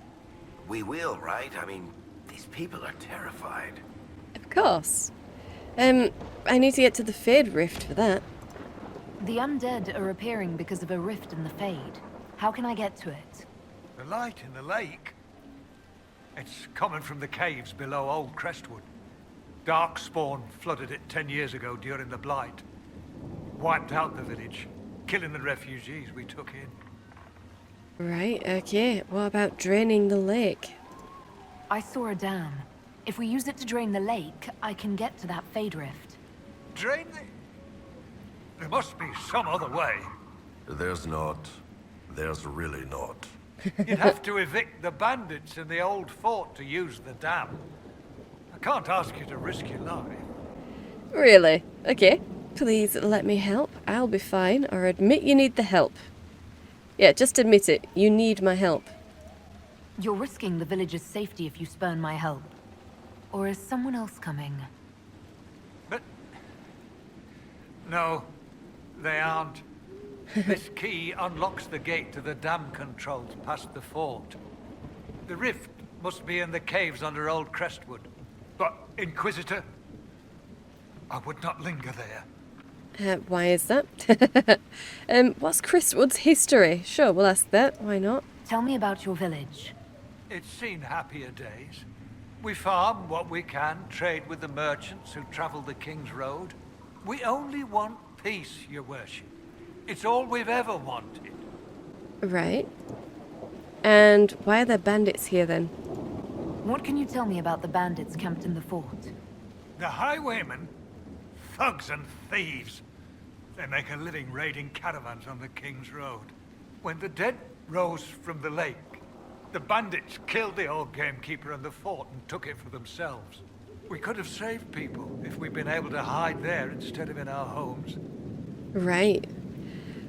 We will, right? I mean, these people are terrified. Of course. I need to get to the Fade Rift for that. The undead are appearing because of a rift in the Fade. How can I get to it? The light in the lake? It's coming from the caves below Old Crestwood. Darkspawn flooded it 10 years ago during the Blight. Wiped out the village, killing the refugees we took in. Right, okay. What about draining the lake? I saw a dam. If we use it to drain the lake, I can get to that Fade Rift. Drain the... There must be some other way. There's not. There's really not. You'd have to evict the bandits in the old fort to use the dam. I can't ask you to risk your life. Really? Okay. Please let me help. I'll be fine. Or admit you need the help. Yeah, just admit it. You need my help. You're risking the village's safety if you spurn my help. Or is someone else coming? But... No, they aren't. This key unlocks the gate to the dam controls past the fort. The rift must be in the caves under Old Crestwood. But, Inquisitor, I would not linger there. Why is that? What's Crestwood's history? Sure, we'll ask that. Why not? Tell me about your village. It's seen happier days. We farm what we can, trade with the merchants who travel the King's Road. We only want peace, your worship. It's all we've ever wanted. Right. And why are there bandits here then? What can you tell me about the bandits camped in the fort? The highwaymen thugs and thieves. They make a living raiding caravans on the King's Road. When the dead rose from the lake, the bandits killed the old gamekeeper and the fort and took it for themselves. We could have saved people if we'd been able to hide there instead of in our homes. Right.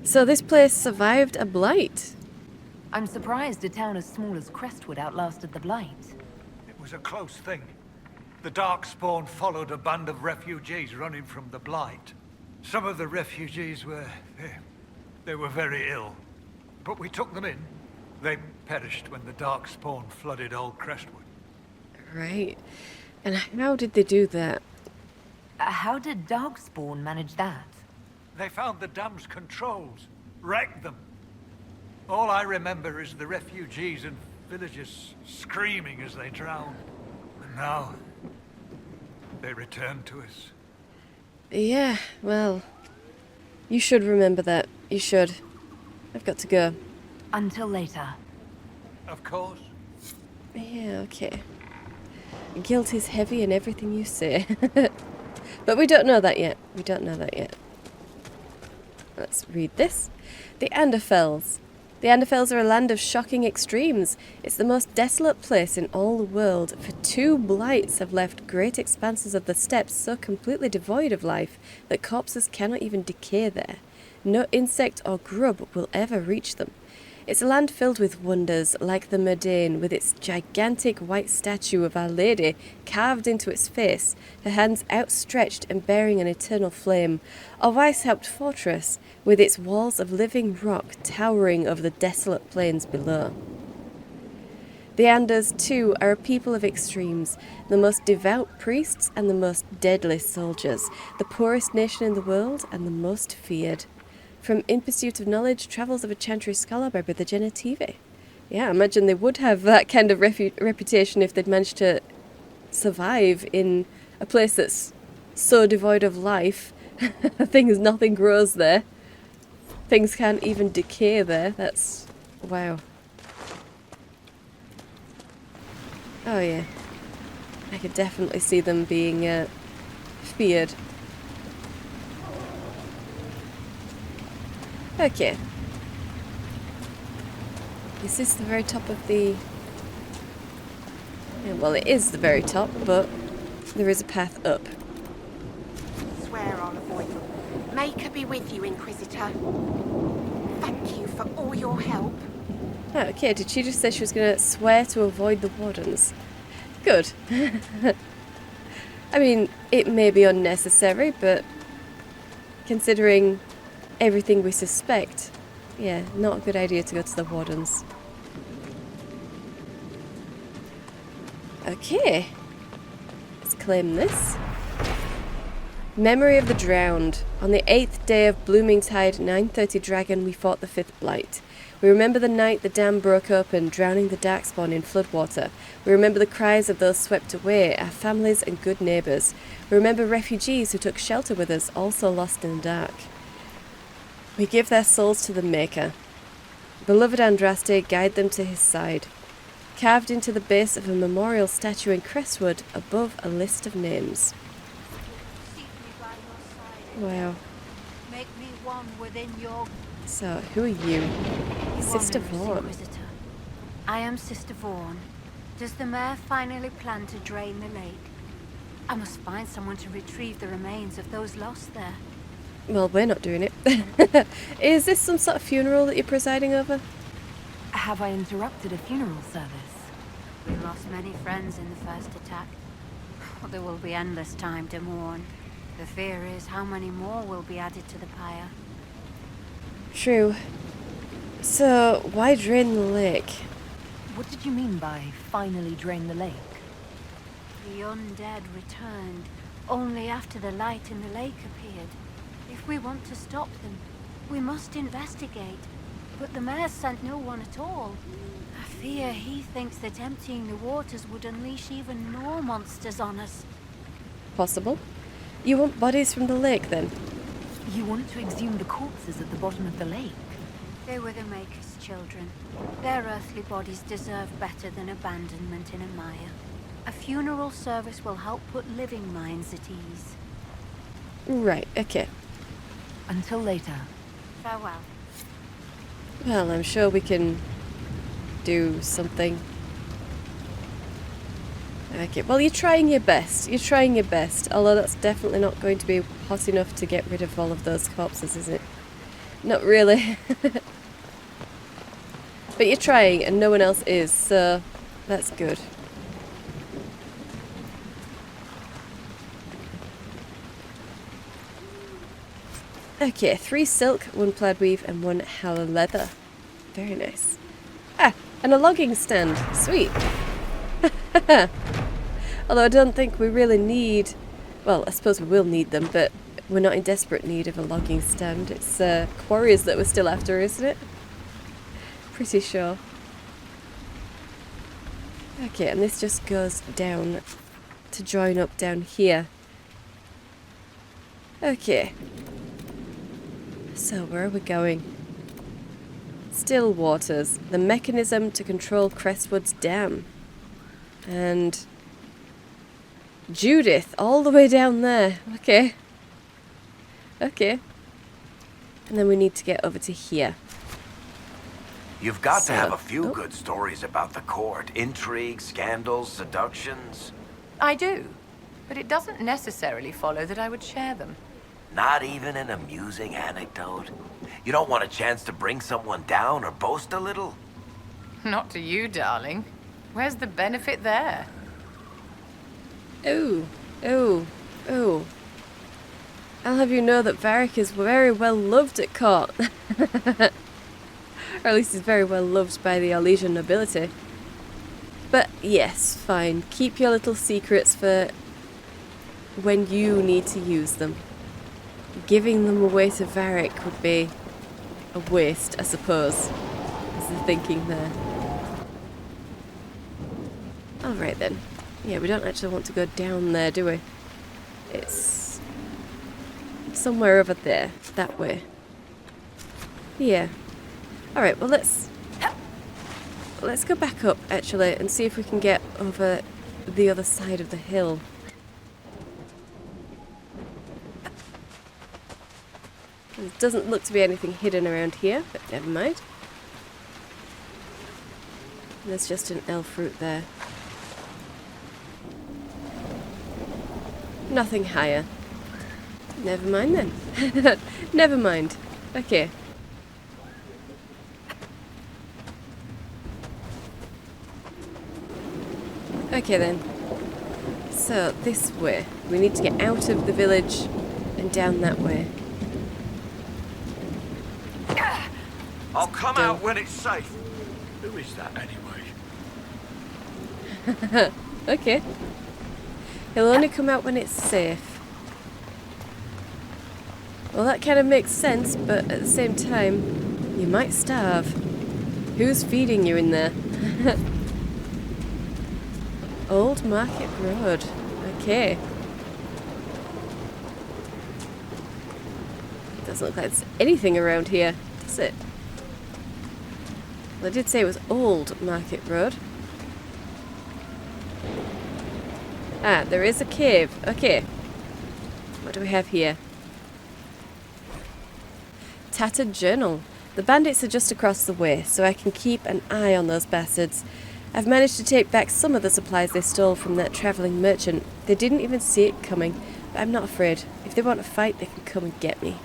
So this place survived a blight. I'm surprised a town as small as Crestwood outlasted the Blight. It was a close thing. The Darkspawn followed a band of refugees running from the Blight. Some of the refugees were... they were very ill. But we took them in. They perished when the Darkspawn flooded old Crestwood. Right. And how did they do that? How did Darkspawn manage that? They found the dam's controls, wrecked them. All I remember is the refugees and villagers screaming as they drowned. And now, they return to us. Yeah, well, you should remember that. You should. I've got to go. Until later. Of course. Yeah, okay. Guilt is heavy in everything you say. But we don't know that yet. We don't know that yet. Let's read this. The Anderfells. The Anderfells are a land of shocking extremes. It's the most desolate place in all the world, for 2 blights have left great expanses of the steppes so completely devoid of life that corpses cannot even decay there. No insect or grub will ever reach them. It's a land filled with wonders, like the Mundane, with its gigantic white statue of Our Lady carved into its face, her hands outstretched and bearing an eternal flame, or Weishaupt Fortress, with its walls of living rock towering over the desolate plains below. The Anders, too, are a people of extremes, the most devout priests and the most deadly soldiers, the poorest nation in the world and the most feared. From In Pursuit of Knowledge, Travels of a Chantry Scholar by Brother Genitive. Yeah, I imagine they would have that kind of reputation if they'd managed to survive in a place that's so devoid of life. Nothing grows there. Things can't even decay there. That's... wow. Oh yeah. I could definitely see them being feared. Okay. Is this the very top of the... yeah, well, it is the very top, but there is a path up. Swear I'll avoid them. May her be with you, Inquisitor. Thank you for all your help. Oh, okay, did she just say she was going to swear to avoid the wardens? Good. I mean, it may be unnecessary, but considering everything we suspect, yeah, not a good idea to go to the wardens. Okay. Let's claim this. Memory of the Drowned. On the 8th day of Bloomingtide 930 Dragon, we fought the 5th Blight. We remember the night the dam broke open, drowning the Darkspawn in floodwater. We remember the cries of those swept away, our families and good neighbours. We remember refugees who took shelter with us, also lost in the dark. We give their souls to the Maker. Beloved Andraste, guide them to his side. Carved into the base of a memorial statue in Crestwood, above a list of names. Wow. Make me one within your... So, who are you? Sister Vaughn. I am Sister Vaughn. Does the mayor finally plan to drain the lake? I must find someone to retrieve the remains of those lost there. Well, we're not doing it. Is this some sort of funeral that you're presiding over? Have I interrupted a funeral service? We lost many friends in the first attack. There will be endless time to mourn. The fear is how many more will be added to the pyre. True. So, why drain the lake? What did you mean by finally drain the lake? The undead returned only after the light in the lake appeared. If we want to stop them, we must investigate. But the mayor sent no one at all. I fear he thinks that emptying the waters would unleash even more monsters on us. Possible. You want bodies from the lake, then? You want to exhume the corpses at the bottom of the lake? They were the Maker's children. Their earthly bodies deserve better than abandonment in a mire. A funeral service will help put living minds at ease. Right, okay. Until later. Farewell. Well, I'm sure we can do something. Okay, well, you're trying your best. You're trying your best. Although that's definitely not going to be hot enough to get rid of all of those corpses, is it? Not really. But you're trying, and no one else is, so that's good. Okay, 3 silk, 1 plaid weave, and 1 halla leather. Very nice. Ah, and a logging stand. Sweet. Although I don't think we really need... Well, I suppose we will need them, but we're not in desperate need of a logging stand. It's quarries that we're still after, isn't it? Pretty sure. Okay, and this just goes down to join up down here. Okay. So, where are we going? Still waters. The mechanism to control Crestwood's dam. And Judith, all the way down there. Okay. Okay. And then we need to get over to here. You've got to have a few good stories about the court. Intrigues, scandals, seductions. I do, but it doesn't necessarily follow that I would share them. Not even an amusing anecdote? You don't want a chance to bring someone down or boast a little? Not to you, darling. Where's the benefit there? Ooh, ooh, ooh. I'll have you know that Varric is very well loved at court. Or at least he's very well loved by the Orlesian nobility. But yes, fine. Keep your little secrets for when you need to use them. Giving them away to Varric would be a waste, I suppose, is the thinking there. Alright then. Yeah, we don't actually want to go down there, do we? It's somewhere over there, that way. Yeah. Alright, well let's go back up, actually, and see if we can get over the other side of the hill. There doesn't look to be anything hidden around here, but never mind. There's just an elf root there. Nothing higher. Never mind then. Never mind. Okay. Okay then. So, this way. We need to get out of the village and down that way. I'll come out when it's safe. Who is that anyway? Okay. He'll only come out when it's safe. Well, that kind of makes sense, but at the same time, you might starve. Who's feeding you in there? Old Market Road. Okay. Doesn't look like there's anything around here, does it? Well, I did say it was Old Market Road. Ah, there is a cave. Okay. What do we have here? Tattered journal. The bandits are just across the way, so I can keep an eye on those bastards. I've managed to take back some of the supplies they stole from that travelling merchant. They didn't even see it coming, but I'm not afraid. If they want to fight, they can come and get me.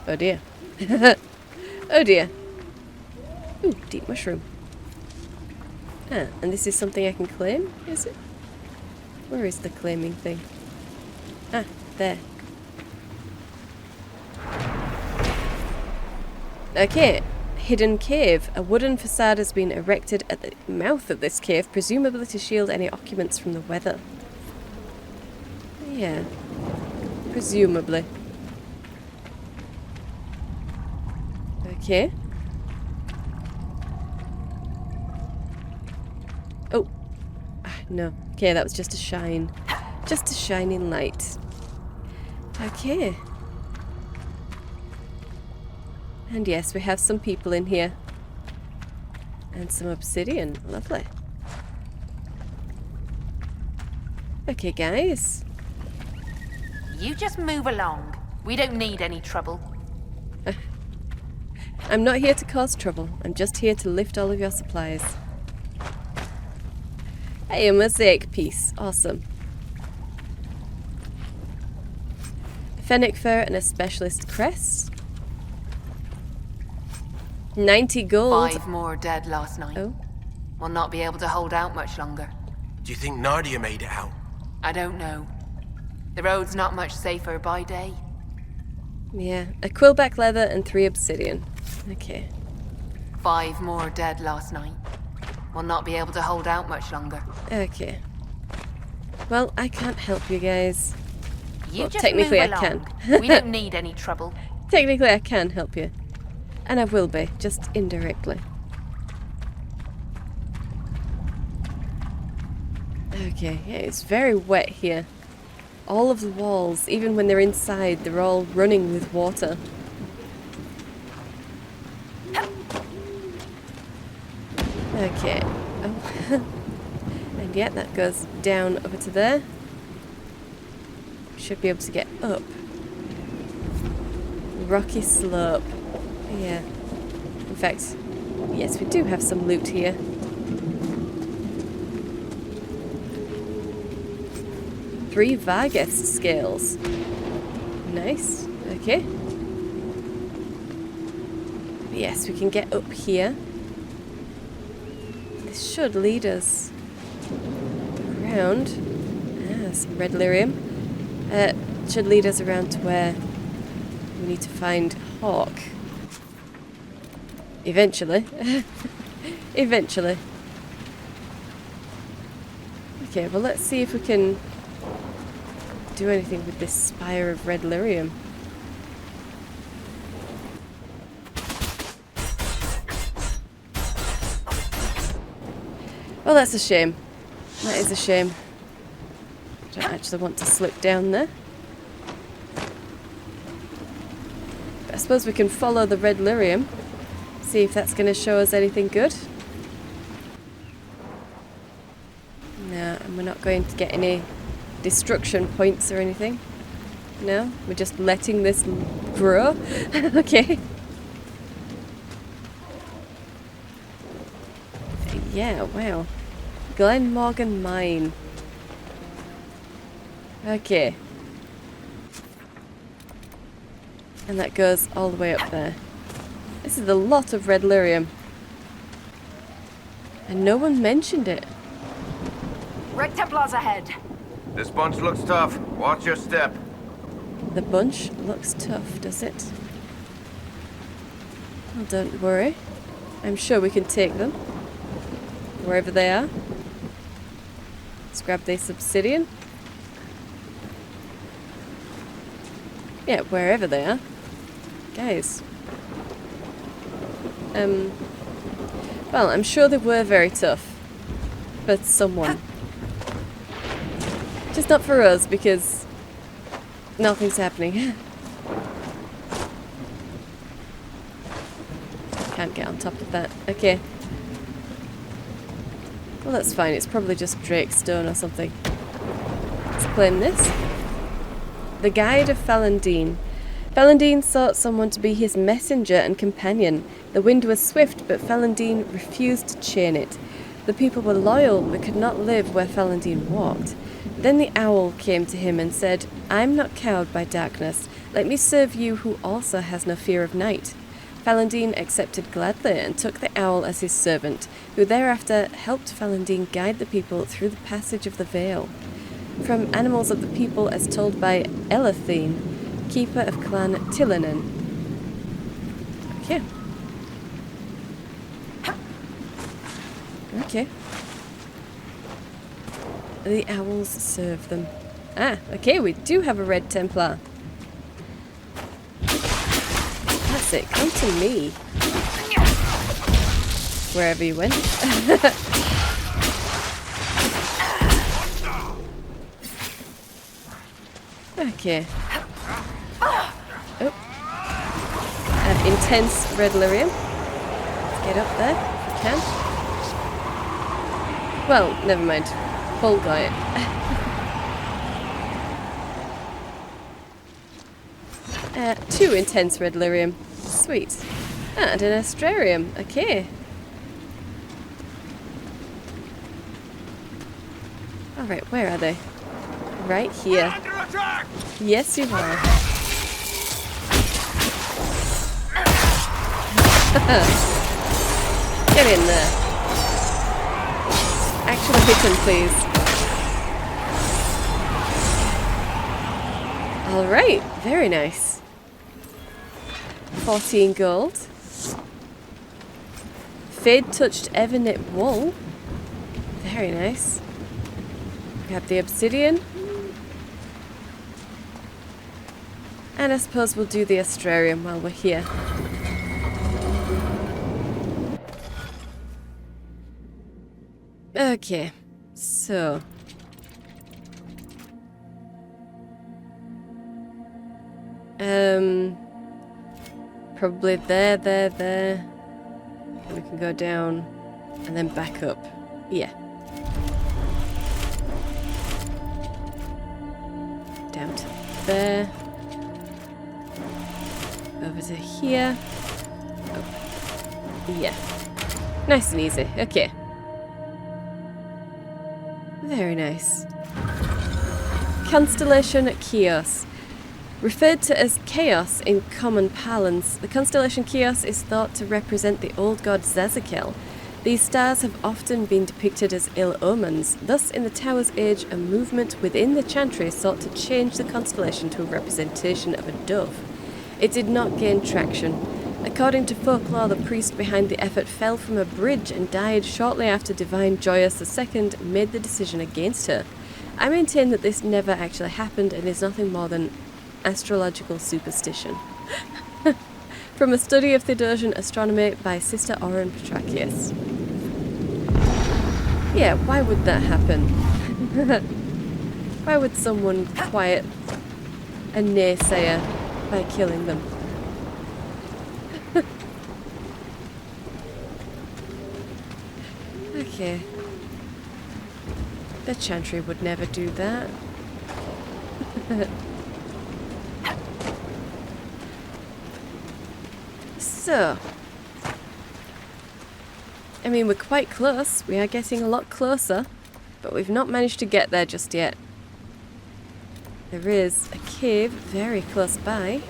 Oh dear. Oh dear. Ooh, deep mushroom. Ah, and this is something I can claim, is it? Where is the claiming thing? Ah, there. Okay, hidden cave. A wooden facade has been erected at the mouth of this cave, presumably to shield any occupants from the weather. Yeah, presumably. Okay. Oh. Ah, no. Okay, that was just a shine. Just a shining light. Okay. And yes, we have some people in here. And some obsidian. Lovely. Okay, guys. You just move along. We don't need any trouble. I'm not here to cause trouble. I'm just here to lift all of your supplies. Hey, a mosaic piece. Awesome. Fennec fur and a specialist crest. 90 gold. 5 more dead last night. Oh. We'll not be able to hold out much longer. Do you think Nardia made it out? I don't know. The road's not much safer by day. Yeah, a quillback leather and 3 obsidian. Okay. 5 more dead last night. We'll not be able to hold out much longer. Okay. Well, I can't help you guys. You Well, just technically move I along. can. We don't need any trouble. Technically I can help you. And I will be, just indirectly. Okay, yeah, it's very wet here. All of the walls, even when they're inside, they're all running with water. Okay. Oh. And yeah, that goes down over to there. Should be able to get up. Rocky slope. Yeah. In fact, yes, we do have some loot here. Three Vargas scales. Nice. Okay. Yes, we can get up here. This should lead us around. Some red lyrium. Should lead us around to where we need to find Hawk. Eventually. Eventually. Okay, well let's see if we can do anything with this spire of red lyrium. Well, that's a shame. That is a shame. I don't actually want to slip down there. But I suppose we can follow the red lyrium. See if that's going to show us anything good. No, and we're not going to get any destruction points or anything. No, we're just letting this grow. Okay. Yeah, wow. Glenmorgan Mine. Okay. And that goes all the way up there. This is a lot of red lyrium. And no one mentioned it. Red Templars ahead. This bunch looks tough. Watch your step. The bunch looks tough, does it? Well, don't worry. I'm sure we can take them. Wherever they are. Let's grab this obsidian. Yeah, wherever they are. Guys. Well, I'm sure they were very tough. But someone. Just not for us, because nothing's happening. Can't get on top of that. Okay. Well, that's fine. It's probably just Drakestone or something. Let's claim this. The Guide of Falandine. Falandine sought someone to be his messenger and companion. The wind was swift, but Falandine refused to chain it. The people were loyal, but could not live where Falandine walked. Then the owl came to him and said, "I'm not cowed by darkness. Let me serve you who also has no fear of night." Falandine accepted gladly and took the owl as his servant, who thereafter helped Falandine guide the people through the passage of the Vale. From Animals of the People as told by Elvhen, keeper of Clan Tillanen. Okay. Okay. The owls serve them. Ah, okay, we do have a red Templar. That's it, come to me. Wherever you went. Okay. Oh. Intense red lyrium. Let's get up there if we can. Well, never mind. Bull guy. 2 intense red lyrium. Sweet. And an astrarium. Okay. Alright, where are they? Right here. Yes, you are. Get in there. Actually hit him, please. Alright, very nice. 14 gold. Fade touched Evernet wool. Very nice. Grab the obsidian. And I suppose we'll do the astrarium while we're here. Okay, so probably there. And we can go down and then back up. Yeah. Down to there. Over to here. Oh. Yeah. Nice and easy. Okay. Very nice. Constellation Chaos. Referred to as Chaos in common parlance, the constellation Chaos is thought to represent the old god Zazakel. These stars have often been depicted as ill omens. Thus, in the Tower's age, a movement within the Chantry sought to change the constellation to a representation of a dove. It did not gain traction. According to folklore, the priest behind the effort fell from a bridge and died shortly after Divine Joyous II made the decision against her. I maintain that this never actually happened and is nothing more than astrological superstition. From a study of Theodosian astronomy by Sister Oren Petrachius. Yeah, why would that happen? Why would someone quiet a naysayer by killing them? Okay. The Chantry would never do that. So, I mean, we're quite close. We are getting a lot closer, but we've not managed to get there just yet. There is a cave very close by.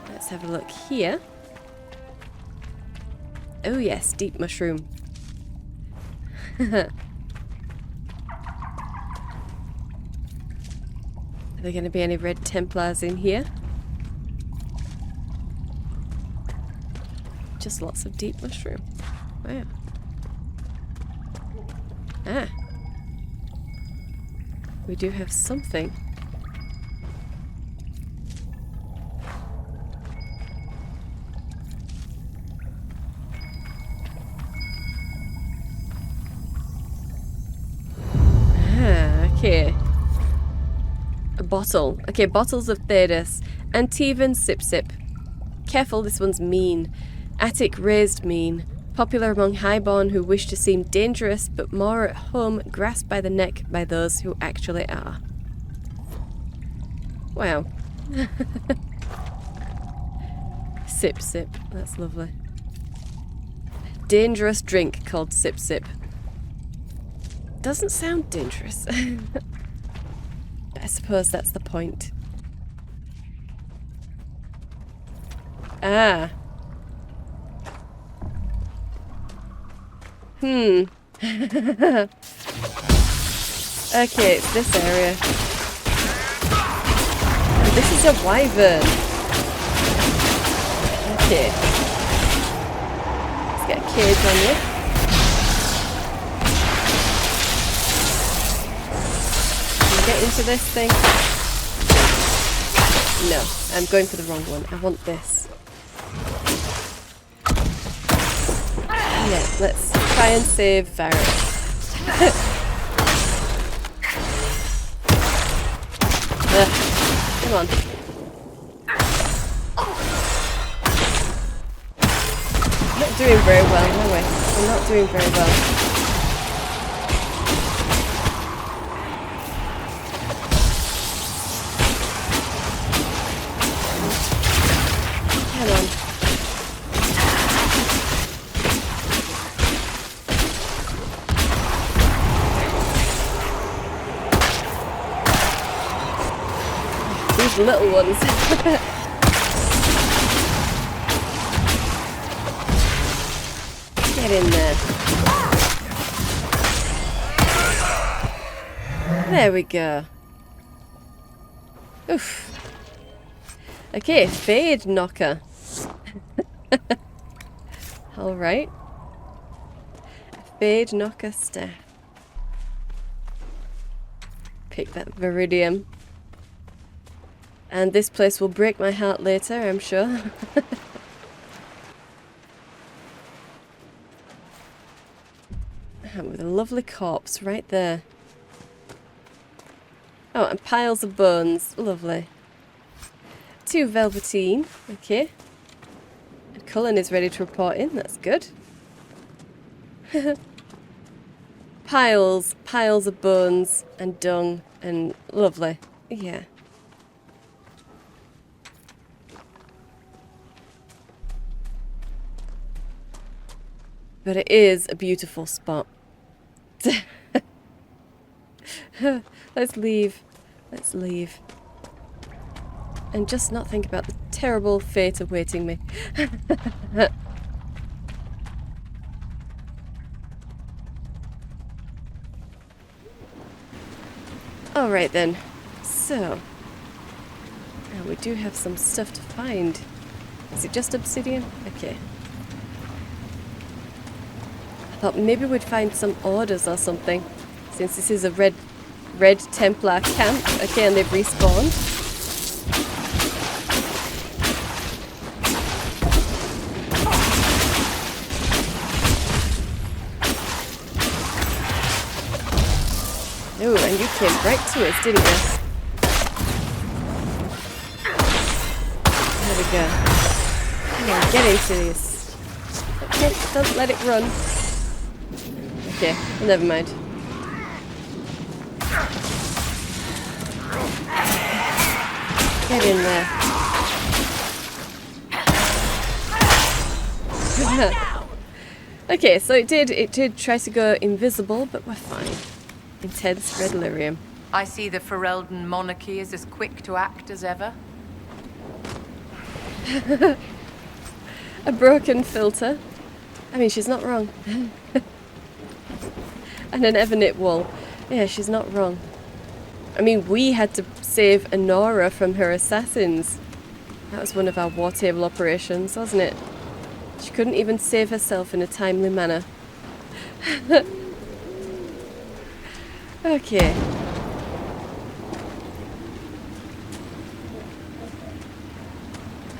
Let's have a look here. Oh yes, deep mushroom. Are there going to be any red Templars in here? Just lots of deep mushroom. Wow. Ah. We do have something. Okay. A bottle. Okay, bottles of Thedas. Antivan Sip Sip. Careful, this one's mean. Attic raised mean. Popular among highborn who wish to seem dangerous, but more at home, grasped by the neck by those who actually are. Wow. Sip Sip. That's lovely. Dangerous drink called Sip Sip. Doesn't sound dangerous. I suppose that's the point. Ah. Okay, it's this area. And this is a wyvern. Okay. Let's get a cage on you. Get into this thing. No, I'm going for the wrong one. I want this. Yeah, let's try and save Varys. Come on. Not doing very well, are we? We're not doing very well. these little ones. Get in there. There we go. Oof. Okay, Fade Knocker. Alright. Fade Knocker staff. Pick that Viridium. And this place will break my heart later, I'm sure. With a lovely corpse right there. Oh, and piles of bones. Lovely. 2 velveteen. Okay. And Cullen is ready to report in. That's good. Piles of bones and dung and lovely. Yeah. But it is a beautiful spot. Let's leave. Let's leave. And just not think about the terrible fate awaiting me. Alright then. So. Now we do have some stuff to find. Is it just obsidian? Okay. I thought maybe we'd find some orders or something. Since this is a red Templar camp. Okay, and they've respawned. Oh, and you came right to us, didn't you? There we go. Come on, get into this. Okay, don't let it run. Okay, well, never mind. Get in there. Okay, so it did try to go invisible, but we're fine. Intense red lyrium. I see the Ferelden monarchy is as quick to act as ever. A broken filter. I mean, she's not wrong. And an Evernit wall. Yeah, she's not wrong. I mean, we had to save Anora from her assassins. That was one of our war table operations, wasn't it? She couldn't even save herself in a timely manner. Okay.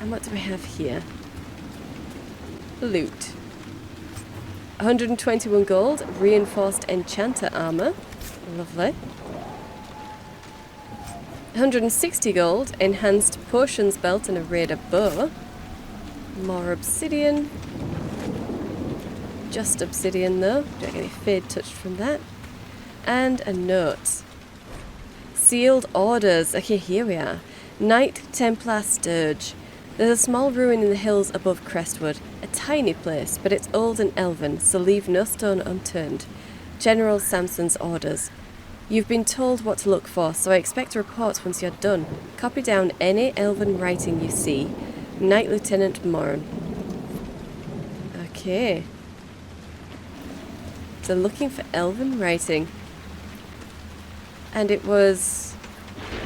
And what do we have here? Loot. 121 gold, reinforced enchanter armor. Lovely. 160 gold, enhanced potions belt and a raider bow. More obsidian. Just obsidian though. Don't get any fade touched from that. And a note. Sealed orders. Okay, here we are. Knight Templar Sturge. There's a small ruin in the hills above Crestwood. A tiny place, but it's old and elven, so leave no stone unturned. General Samson's orders. You've been told what to look for, so I expect reports once you're done. Copy down any elven writing you see. Knight Lieutenant Moran. Okay. So looking for elven writing. And it was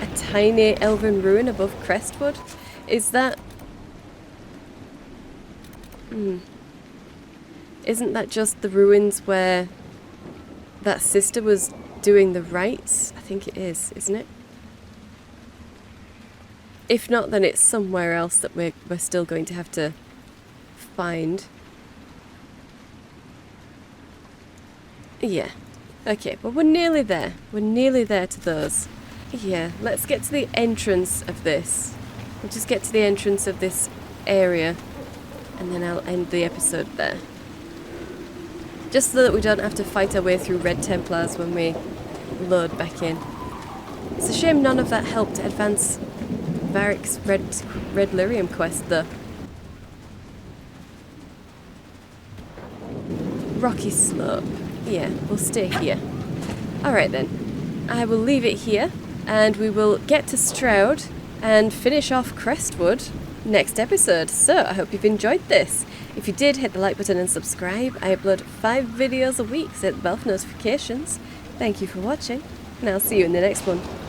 a tiny elven ruin above Crestwood. Is that... Isn't that just the ruins where that sister was doing the rites? I think it is, isn't it? If not, then it's somewhere else that we're still going to have to find. Yeah. Okay, well, we're nearly there. We're nearly there to those. Yeah, let's get to the entrance of this. We'll just get to the entrance of this area, and then I'll end the episode there. Just so that we don't have to fight our way through Red Templars when we load back in. It's a shame none of that helped advance Varric's Red Lyrium quest, though. Rocky slope. Yeah, we'll stay here. Alright then. I will leave it here, and we will get to Stroud and finish off Crestwood next episode. So I hope you've enjoyed this. If you did, hit the like button and subscribe. I upload 5 videos a week, set the bell for notifications. Thank you for watching, and I'll see you in the next one.